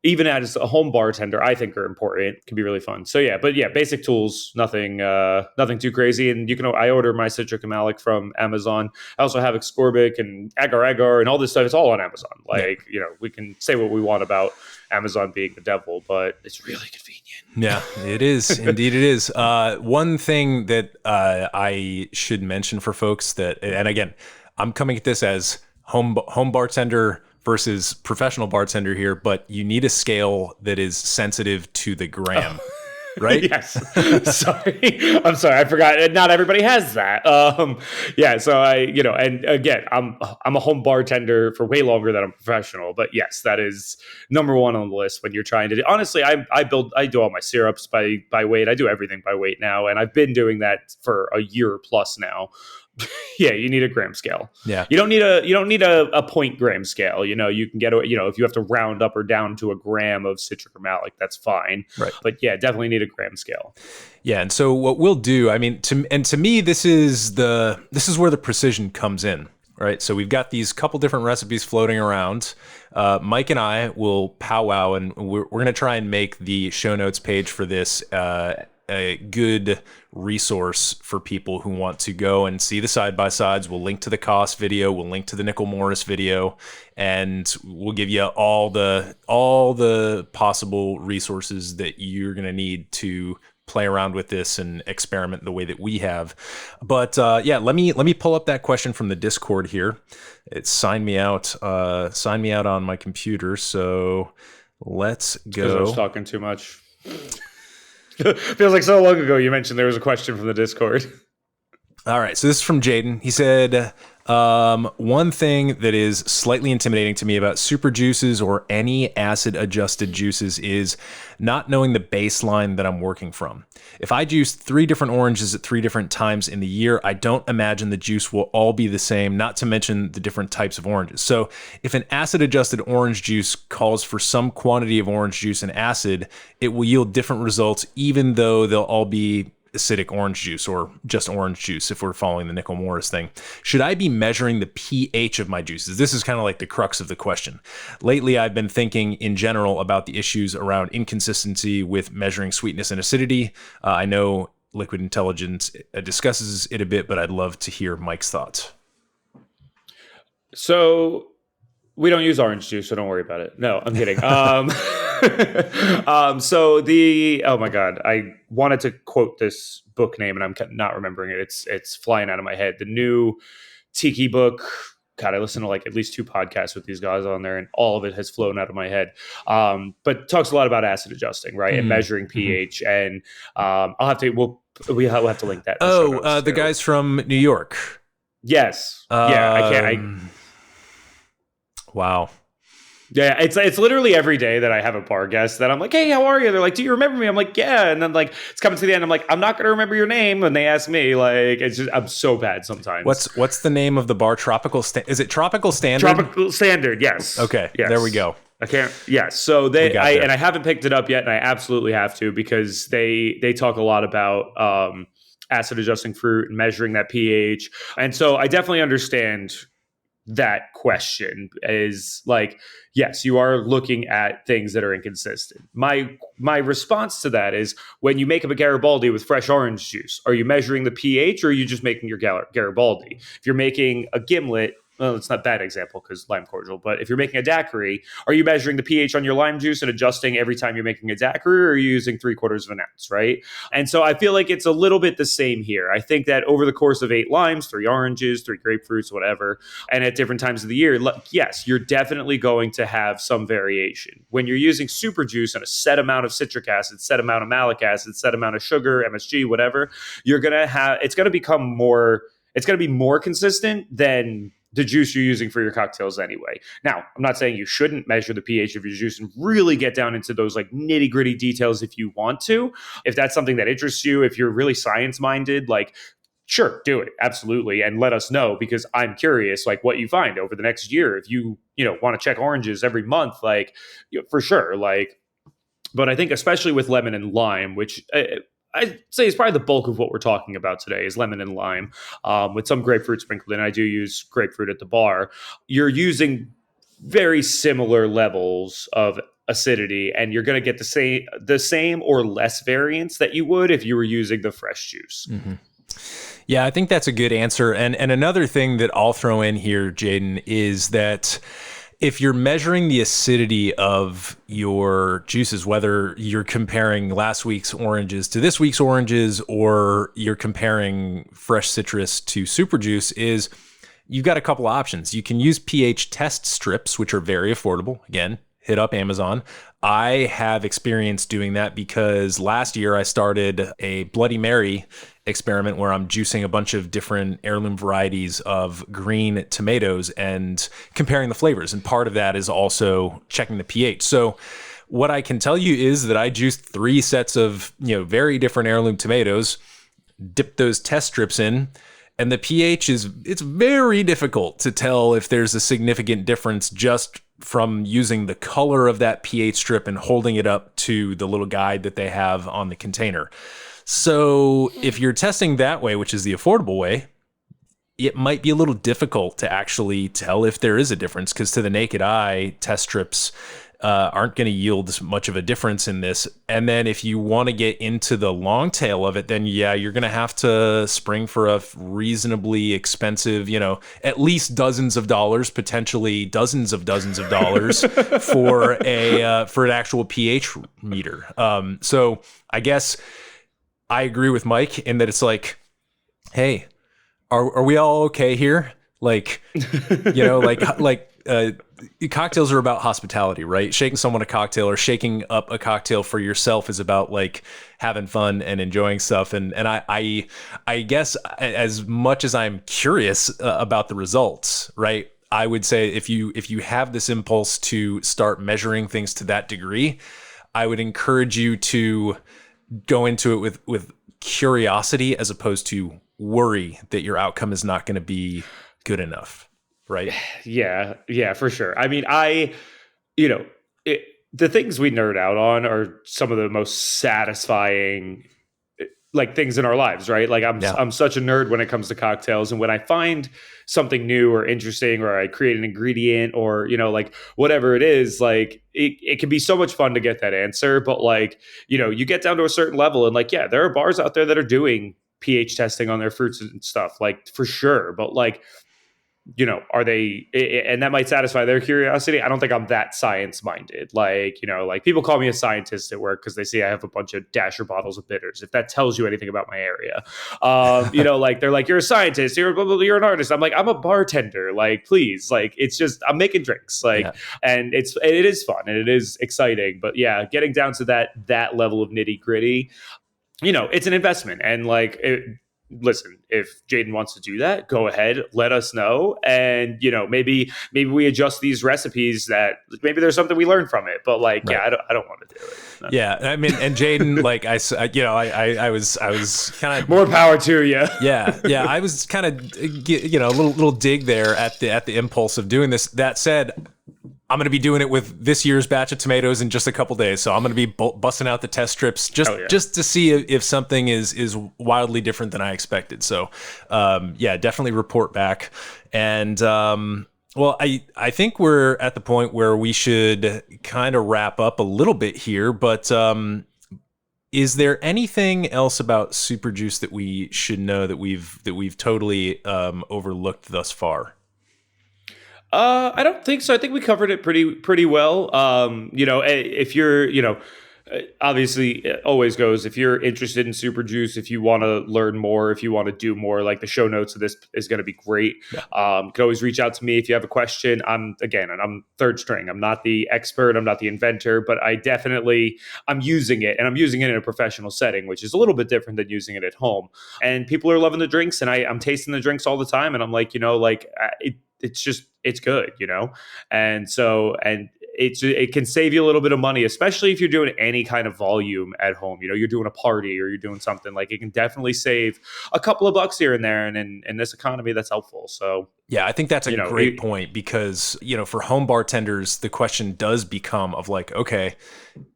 even as a home bartender, I think are important. It can be really fun. So yeah, but yeah, basic tools, nothing too crazy. And I order my citric and malic from Amazon. I also have ascorbic and agar-agar and all this stuff. It's all on Amazon. Like, we can say what we want about Amazon being the devil, but it's really convenient. Yeah, it is. Indeed it is. One thing that I should mention for folks that, and again, I'm coming at this as home bartender versus professional bartender here, but you need a scale that is sensitive to the gram. right? Yes. Sorry. I'm sorry. I forgot. Not everybody has that. Yeah. So and again, I'm a home bartender for way longer than I'm professional, but yes, that is number one on the list when you're trying to honestly, I do all my syrups by weight. I do everything by weight now. And I've been doing that for a year plus now. Yeah, you need a gram scale. Yeah. You don't need a point gram scale. You can get if you have to round up or down to a gram of citric or malic, that's fine. Right. But yeah, definitely need a gram scale. Yeah, and so what we'll do, I mean, to me, this is where the precision comes in, right? So we've got these couple different recipes floating around. Mike and I will powwow, and we're going to try and make the show notes page for this a good resource for people who want to go and see the side-by-sides. We'll link to the Kos video. We'll link to the Nickle Morris video, and we'll give you all the possible resources that you're going to need to play around with this and experiment the way that we have. But yeah, let me pull up that question from the Discord here. It's signed me out on my computer. So let's go. I was talking too much. Feels like so long ago you mentioned there was a question from the Discord. All right, so this is from Jaden. He said, one thing that is slightly intimidating to me about super juices or any acid-adjusted juices is not knowing the baseline that I'm working from. If I juice 3 different oranges at 3 different times in the year, I don't imagine the juice will all be the same, not to mention the different types of oranges. So if an acid-adjusted orange juice calls for some quantity of orange juice and acid, it will yield different results, even though they'll all be acidic orange juice or just orange juice if we're following the Nickle Morris thing. Should I be measuring the pH of my juices? This is kind of like the crux of the question. Lately, I've been thinking in general about the issues around inconsistency with measuring sweetness and acidity. I know Liquid Intelligence discusses it a bit, but I'd love to hear Mike's thoughts. So we don't use orange juice, so don't worry about it. No, I'm kidding. Oh my God, I wanted to quote this book name and I'm not remembering it. It's flying out of my head. The new Tiki book. God, I listen to like at least 2 podcasts with these guys on there and all of it has flown out of my head. But talks a lot about acid adjusting, right? And measuring pH. And we'll have to link that. The guys from New York. Yes. Yeah, Wow. Yeah, it's literally every day that I have a bar guest that I'm like, hey, how are you? They're like, do you remember me? I'm like, yeah. And then like it's coming to the end. I'm like, I'm not going to remember your name. And they ask me, like, it's just, I'm so bad sometimes. What's the name of the bar? Is it Tropical Standard? Tropical Standard, yes. Okay, yes. There we go. I can't. Yes. So I haven't picked it up yet, and I absolutely have to because they talk a lot about acid adjusting fruit and measuring that pH. And so I definitely understand that question is like, yes, you are looking at things that are inconsistent. My response to that is when you make a Garibaldi with fresh orange juice, are you measuring the pH or are you just making your Garibaldi? If you're making a gimlet, well, it's not that example because lime cordial, but if you're making a daiquiri, are you measuring the pH on your lime juice and adjusting every time you're making a daiquiri, or are you using 3/4 ounce, right? And so I feel like it's a little bit the same here. I think that over the course of 8 limes, 3 oranges, 3 grapefruits, whatever, and at different times of the year, yes, you're definitely going to have some variation. When you're using super juice and a set amount of citric acid, set amount of malic acid, set amount of sugar, MSG, whatever, it's going to be more consistent than the juice you're using for your cocktails anyway. Now, I'm not saying you shouldn't measure the pH of your juice and really get down into those like nitty gritty details if you want to. If that's something that interests you, if you're really science minded, like sure, do it. Absolutely. And let us know because I'm curious, like what you find over the next year. If you want to check oranges every month, like for sure. Like, but I think especially with lemon and lime, which I'd say is probably the bulk of what we're talking about today is lemon and lime with some grapefruit sprinkled in. I do use grapefruit at the bar. You're using very similar levels of acidity and you're going to get the same or less variance that you would if you were using the fresh juice. Mm-hmm. Yeah, I think that's a good answer. And another thing that I'll throw in here, Jaden, is that if you're measuring the acidity of your juices, whether you're comparing last week's oranges to this week's oranges, or you're comparing fresh citrus to super juice, you've got a couple options. You can use pH test strips, which are very affordable. Again, hit up Amazon. I have experience doing that because last year I started a Bloody Mary experiment where I'm juicing a bunch of different heirloom varieties of green tomatoes and comparing the flavors. And part of that is also checking the pH. So what I can tell you is that I juiced 3 sets of, very different heirloom tomatoes, dipped those test strips in, and the pH it's very difficult to tell if there's a significant difference just from using the color of that pH strip and holding it up to the little guide that they have on the container. So if you're testing that way, which is the affordable way, it might be a little difficult to actually tell if there is a difference, because to the naked eye, test strips aren't going to yield much of a difference in this. And then if you want to get into the long tail of it, then you're going to have to spring for a reasonably expensive, at least dozens of dollars, potentially dozens of dollars for an actual pH meter. So I guess I agree with Mike in that it's like, hey, are we all okay here? Cocktails are about hospitality, right? Shaking someone a cocktail or shaking up a cocktail for yourself is about having fun and enjoying stuff. And I guess as much as I'm curious about the results, right? I would say if you have this impulse to start measuring things to that degree, I would encourage you to go into it with curiosity as opposed to worry that your outcome is not going to be good enough. Right. Yeah, for sure. I mean, the things we nerd out on are some of the most satisfying things in our lives, right? I'm such a nerd when it comes to cocktails. And when I find something new or interesting, or I create an ingredient or, whatever it is, it can be so much fun to get that answer. But you get down to a certain level and there are bars out there that are doing pH testing on their fruits and stuff, for sure. But are they, and that might satisfy their curiosity. I don't think I'm that science minded. People call me a scientist at work because they see I have a bunch of Dasher bottles of bitters. If that tells you anything about my area, they're like, you're a scientist, you're an artist. I'm like, I'm a bartender. Please, it's just, I'm making drinks. And it is fun and it is exciting, but getting down to that level of nitty gritty, it's an investment. And listen, if Jaden wants to do that, go ahead, let us know. And, maybe we adjust these recipes that maybe there's something we learn from it, but right. I don't want to do it. No. Yeah. I mean, and Jaden, I was kind of more power to you. Yeah. I was kind of, a little dig there at the impulse of doing this. That said, I'm going to be doing it with this year's batch of tomatoes in just a couple days. So I'm going to be busting out the test strips just to see if something is wildly different than I expected. So, definitely report back. And, I think we're at the point where we should kind of wrap up a little bit here, but, is there anything else about Super Juice that we should know that we've totally, overlooked thus far? I don't think so. I think we covered it pretty well. If you're, obviously it always goes, if you're interested in Super Juice, if you want to learn more, if you want to do more, the show notes of this is going to be great. Yeah. You can always reach out to me if you have a question. I'm third string. I'm not the expert. I'm not the inventor, but I'm using it, and I'm using it in a professional setting, which is a little bit different than using it at home. And people are loving the drinks, and I'm tasting the drinks all the time. And I'm it's good, and so, and it can save you a little bit of money, especially if you're doing any kind of volume at home. You're doing a party or you're doing something, it can definitely save a couple of bucks here and there. And in this economy, that's helpful. So yeah, I think that's a great point, because, for home bartenders, the question does become of okay,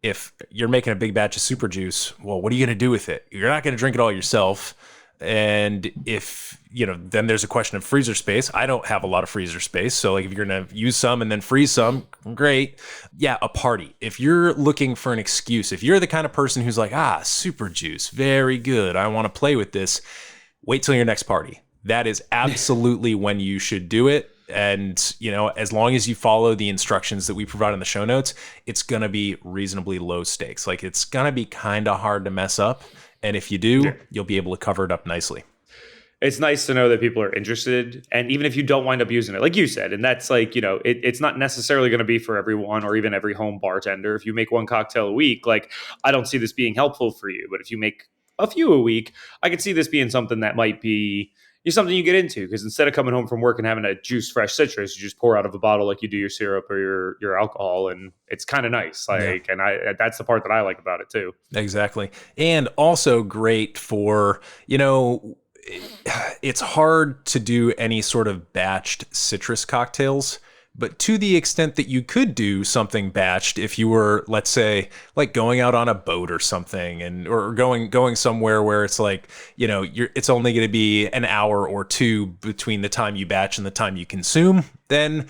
if you're making a big batch of Super Juice, well, what are you going to do with it? You're not going to drink it all yourself. And if, then there's a question of freezer space. I don't have a lot of freezer space. So if you're going to use some and then freeze some, great. Yeah, a party. If you're looking for an excuse, if you're the kind of person who's Super Juice, very good, I want to play with this, wait till your next party. That is absolutely when you should do it. And, as long as you follow the instructions that we provide in the show notes, it's going to be reasonably low stakes. It's going to be kind of hard to mess up. And if you do, you'll be able to cover it up nicely. it's nice to know that people are interested. And even if you don't wind up using it, like you said, and that's like, it's not necessarily going to be for everyone or even every home bartender. If you make one cocktail a week, like, I don't see this being helpful for you. But if you make a few a week, I could see this being something that might be something you get into, because instead of coming home from work and having to juice fresh citrus, you just pour out of a bottle like you do your syrup or your alcohol, and it's kind of nice. Like, and that's the part that I like about it too. Exactly. And also great for, it's hard to do any sort of batched citrus cocktails, but to the extent that you could do something batched, if you were, let's say, like going out on a boat or something, or going somewhere where it's like, it's only going to be an hour or two between the time you batch and the time you consume, then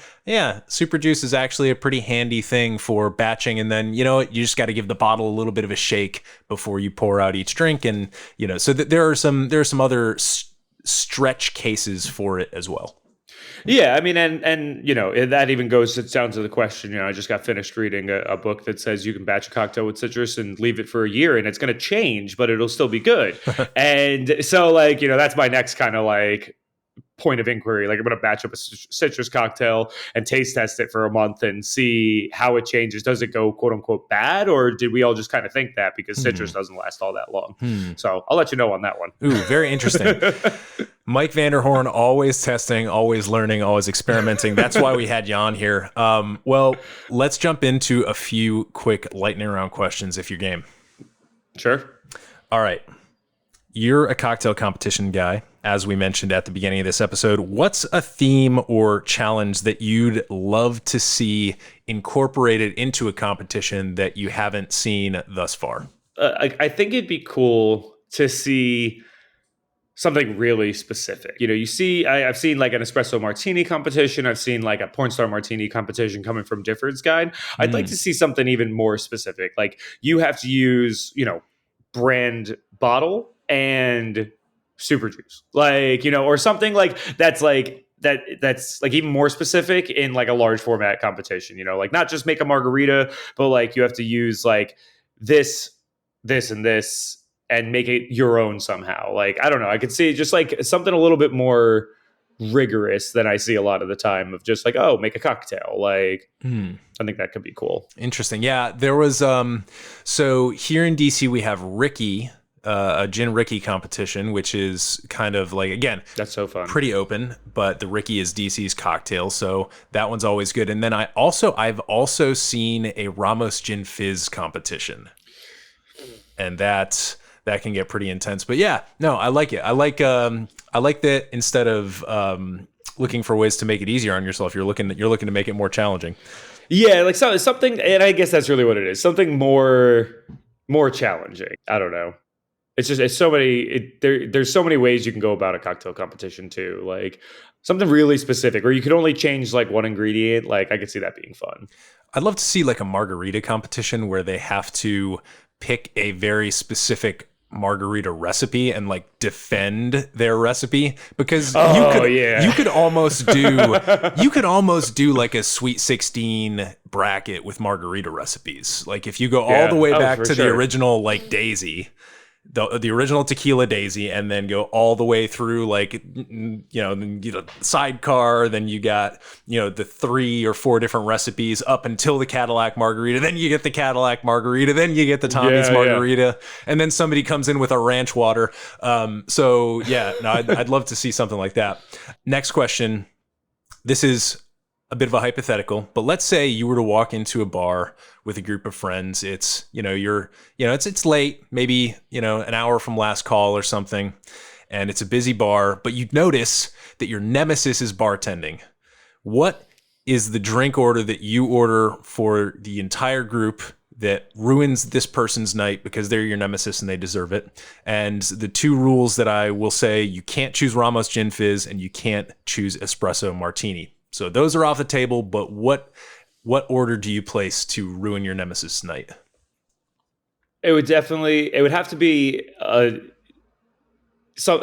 super juice is actually a pretty handy thing for batching. And then, you just got to give the bottle a little bit of a shake before you pour out each drink. And, so that there are some other stretch cases for it as well. Yeah, I mean, and that even goes down to the question. I just got finished reading a book that says you can batch a cocktail with citrus and leave it for a year, and it's going to change, but it'll still be good. And so, like, that's my next kind of like point of inquiry. Like, I'm going to batch up a citrus cocktail and taste test it for a month and see how it changes. Does it go quote unquote bad, or did we all just kind of think that because citrus doesn't last all that long? So I'll let you know on that one. Ooh, very interesting. Mike Vander Horn, always testing, always learning, always experimenting. That's why we had you on here. Well, let's jump into a few quick lightning round questions if you're game. Sure. All right. You're a cocktail competition guy, as we mentioned at the beginning of this episode. What's a theme or challenge that you'd love to see incorporated into a competition that you haven't seen thus far? I think it'd be cool to see something really specific. I've seen like an espresso martini competition. I've seen like a porn star martini competition coming from Difford's Guide. I'd like to see something even more specific. Like, you have to use, brand bottle and super juice, like, or something like that's like that's like even more specific in like a large format competition, like not just make a margarita, but like you have to use like this and this and make it your own somehow. Like, I don't know, I could see just like something a little bit more rigorous than I see a lot of the time of just like, oh, make a cocktail. Like, I think that could be cool. Interesting. Yeah, there was so here in DC we have Ricky, a Gin Ricky competition, which is kind of like, again, that's so fun, pretty open, but the Ricky is DC's cocktail, so that one's always good. And then I've also seen a Ramos Gin Fizz competition, and that can get pretty intense. But yeah, no, I like it. I like that instead of looking for ways to make it easier on yourself, you're looking to make it more challenging. Yeah, like something, and I guess that's really what it is. Something more challenging. I don't know. It's so many. There's so many ways you can go about a cocktail competition too. Like something really specific, or you could only change like one ingredient. Like, I could see that being fun. I'd love to see like a margarita competition where they have to pick a very specific margarita recipe and like defend their recipe, because you could almost do like a Sweet 16 bracket with margarita recipes. Like, if you go all the way back to the original like Daisy, the original tequila Daisy, and then go all the way through like sidecar, then you got the 3 or 4 different recipes up until the Cadillac margarita, then you get the Cadillac margarita, then you get the Tommy's margarita, and then somebody comes in with a ranch water. I'd love to see something like that. Next question. This is a bit of a hypothetical, but let's say you were to walk into a bar with a group of friends. It's, it's late, maybe, an hour from last call or something, and it's a busy bar, but you notice that your nemesis is bartending. What is the drink order that you order for the entire group that ruins this person's night because they're your nemesis and they deserve it? And the 2 rules that I will say: you can't choose Ramos Gin Fizz and you can't choose Espresso Martini. So those are off the table, but what order do you place to ruin your nemesis night? It would have to be So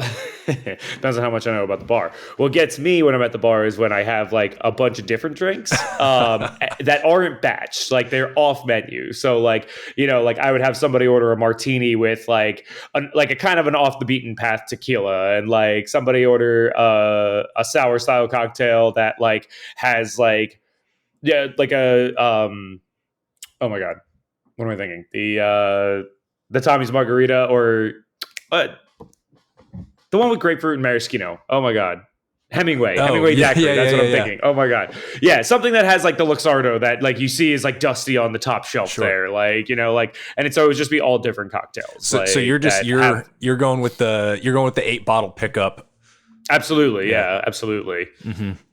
depends on how much I know about the bar. What gets me when I'm at the bar is when I have like a bunch of different drinks that aren't batched, like they're off menu. So like, like I would have somebody order a martini with like a kind of an off the beaten path tequila, and like somebody order a sour style cocktail that like has like like a oh my god, what am I thinking? The Tommy's Margarita or the one with grapefruit and maraschino. Oh my god. Hemingway daiquiri. That's what I'm thinking. Oh my god. Yeah, something that has like the Luxardo that like you see is like dusty on the top shelf there. Like, and it's always just be all different cocktails. So you're just you're going with the 8-bottle pickup. Absolutely. Yeah, absolutely.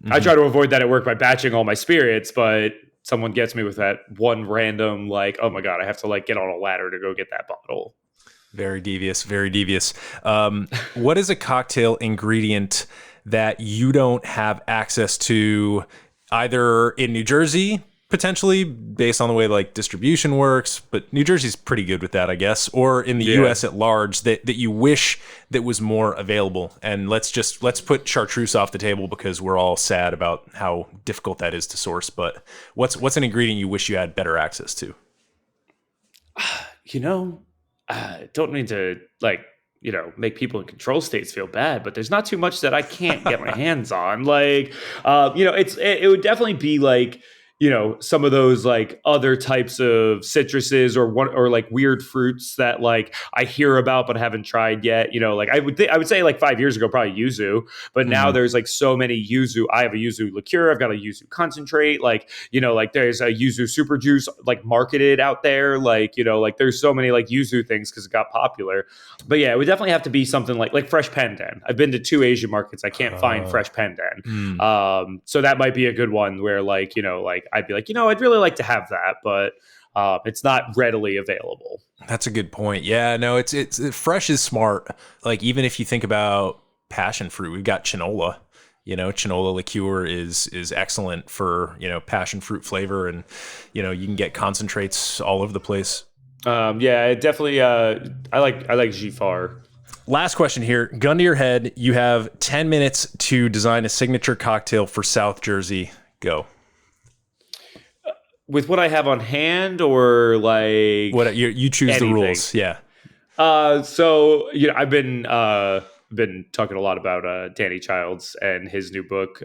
I try to avoid that at work by batching all my spirits, but someone gets me with that one random like, oh my god, I have to like get on a ladder to go get that bottle. Very devious, very devious. What is a cocktail ingredient that you don't have access to either in New Jersey, potentially based on the way like distribution works, but New Jersey's pretty good with that, I guess, or in the US at large that you wish that was more available? And let's put chartreuse off the table because we're all sad about how difficult that is to source. But what's an ingredient you wish you had better access to? Don't mean to make people in control states feel bad, but there's not too much that I can't get my hands on. Like, it would definitely be like, some of those like other types of citruses or like weird fruits that like I hear about but haven't tried yet. Like I would say like 5 years ago, probably yuzu, but now there's like so many yuzu. I have a yuzu liqueur. I've got a yuzu concentrate. Like, like there's a yuzu super juice like marketed out there. Like, like there's so many like yuzu things because it got popular. But yeah, it would definitely have to be something like fresh pandan. I've been to 2 Asian markets. I can't find fresh pandan. So that might be a good one where like, I'd be like, I'd really like to have that, but it's not readily available. That's a good point. Yeah, no, it's fresh is smart. Like even if you think about passion fruit, we've got chinola. Chinola liqueur is excellent for, passion fruit flavor, and you can get concentrates all over the place. Yeah, it definitely I like Gifar. Last question here. Gun to your head. You have 10 minutes to design a signature cocktail for South Jersey. Go. With what I have on hand, or like what you choose anything. The rules. Yeah. So I've been talking a lot about Danny Childs and his new book,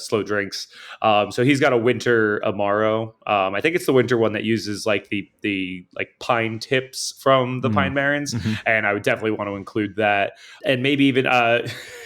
Slow Drinks. So he's got a winter Amaro. I think it's the winter one that uses like the like pine tips from the pine barrens, and I would definitely want to include that. And maybe even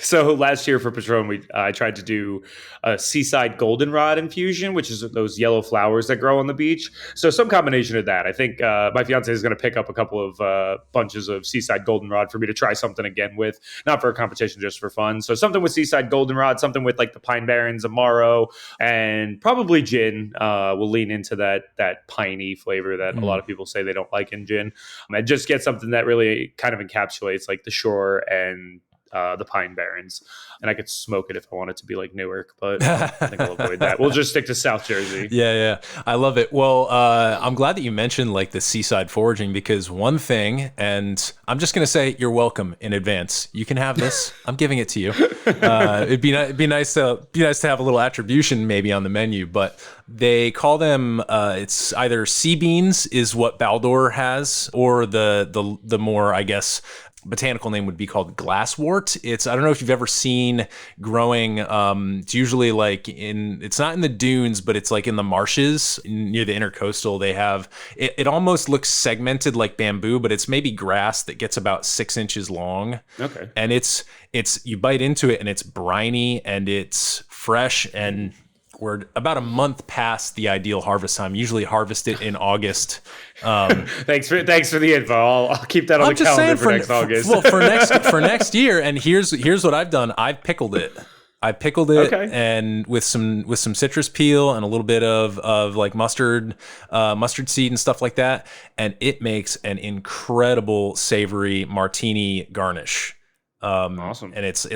so last year for Patron, I tried to do a seaside goldenrod infusion, which is those yellow flowers that grow on the beach. So some combination of that. I think my fiance is going to pick up a couple of bunches of seaside goldenrod for me to try something again with. Not for a competition, just for fun. So something with seaside goldenrod, something with like the pine barrens, Amaro, and probably gin. We'll lean into that piney flavor that a lot of people say they don't like in gin. And just get something that really kind of encapsulates like the shore and the pine barrens. And I could smoke it if I want it to be like Newark, but I think I'll avoid that. We'll just stick to South Jersey. Yeah. I love it. Well, I'm glad that you mentioned like the seaside foraging, because one thing, and I'm just going to say you're welcome in advance. You can have this. I'm giving it to you. It'd be nice to have a little attribution maybe on the menu, but they call them, it's either sea beans is what Baldor has, or the more, I guess, botanical name would be called glasswort. I don't know if you've ever seen growing. It's usually like it's not in the dunes, but it's like in the marshes near the intercoastal. They have it almost looks segmented like bamboo, but it's maybe grass that gets about 6 inches long. Okay. And it's you bite into it and it's briny and it's fresh, and we're about a month past the ideal harvest time. Usually harvest it in August. Thanks for the info. I'll keep that on the calendar for next August. Well, for next year. And here's what I've done. I've pickled it. Okay. And with some citrus peel and a little bit of like mustard seed and stuff like that, and it makes an incredible savory martini garnish. Awesome. And it's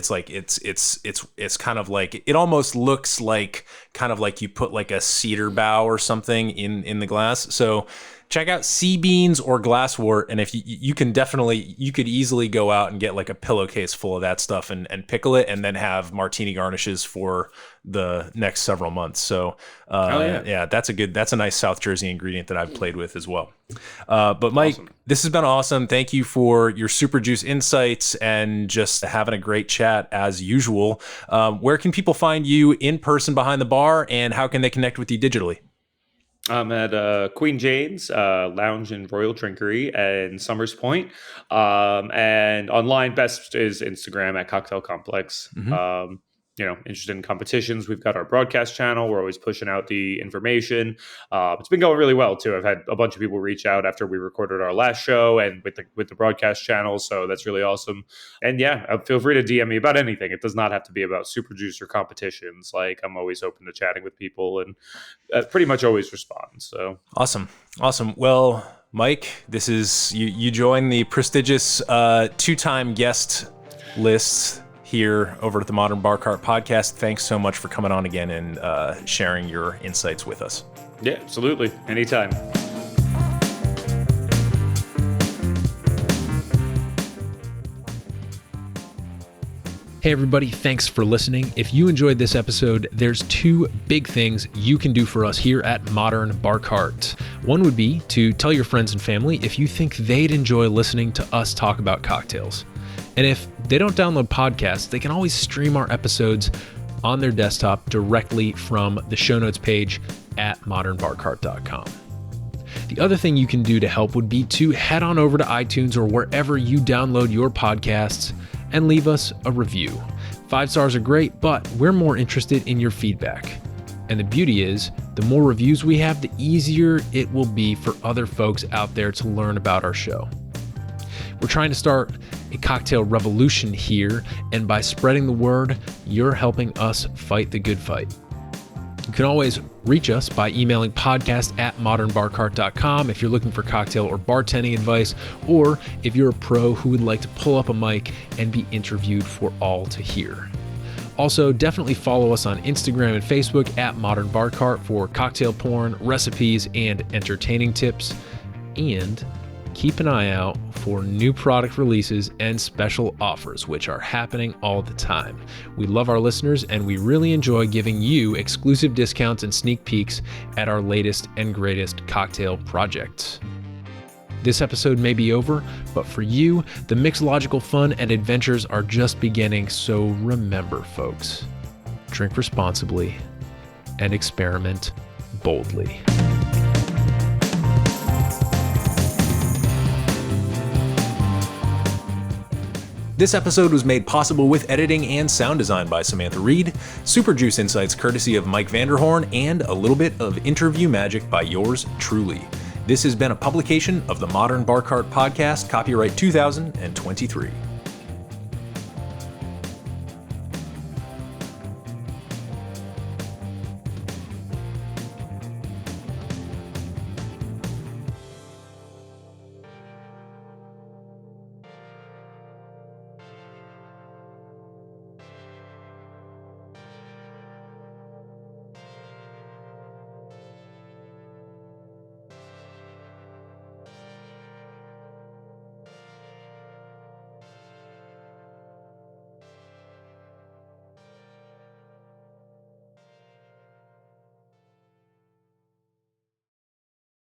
kind of like, it almost looks like kind of like you put like a cedar bough or something in the glass. So check out sea beans or glasswort. And if you could easily go out and get like a pillowcase full of that stuff and pickle it, and then have martini garnishes for the next several months. So that's a nice South Jersey ingredient that I've played with as well. But Mike, awesome. This has been awesome. Thank you for your super juice insights and just having a great chat as usual. Where can people find you in person behind the bar, and how can they connect with you digitally? I'm at Queen Jane's Lounge and Royal Drinkery in Summers Point. And online, best is Instagram at Cocktail Complex. Mm-hmm. Interested in competitions, we've got our broadcast channel. We're always pushing out the information. It's been going really well too. I've had a bunch of people reach out after we recorded our last show and with the broadcast channel. So that's really awesome. And feel free to DM me about anything. It does not have to be about super juice or competitions. Like, I'm always open to chatting with people and pretty much always respond. So awesome. Well, Mike, this is you join the prestigious 2-time guest list here over at the Modern Bar Cart Podcast. Thanks so much for coming on again and sharing your insights with us. Yeah, absolutely. Anytime. Hey everybody, thanks for listening. If you enjoyed this episode, there's 2 big things you can do for us here at Modern Bar Cart. One would be to tell your friends and family if you think they'd enjoy listening to us talk about cocktails. And if they don't download podcasts, they can always stream our episodes on their desktop directly from the show notes page at modernbarcart.com. The other thing you can do to help would be to head on over to iTunes or wherever you download your podcasts and leave us a review. 5 stars are great, but we're more interested in your feedback. And the beauty is, the more reviews we have, the easier it will be for other folks out there to learn about our show. We're trying to start a cocktail revolution here, and by spreading the word, you're helping us fight the good fight. You can always reach us by emailing podcast@modernbarcart.com if you're looking for cocktail or bartending advice, or if you're a pro who would like to pull up a mic and be interviewed for all to hear. Also, definitely follow us on Instagram and Facebook at Modern Bar Cart for cocktail porn, recipes, and entertaining tips. And keep an eye out for new product releases and special offers, which are happening all the time. We love our listeners, and we really enjoy giving you exclusive discounts and sneak peeks at our latest and greatest cocktail projects. This episode may be over, but for you, the mixological fun and adventures are just beginning. So remember, folks, drink responsibly and experiment boldly. This episode was made possible with editing and sound design by Samantha Reed, Super Juice Insights courtesy of Mike Vander Horn, and a little bit of interview magic by yours truly. This has been a publication of the Modern Bar Cart Podcast, copyright 2023.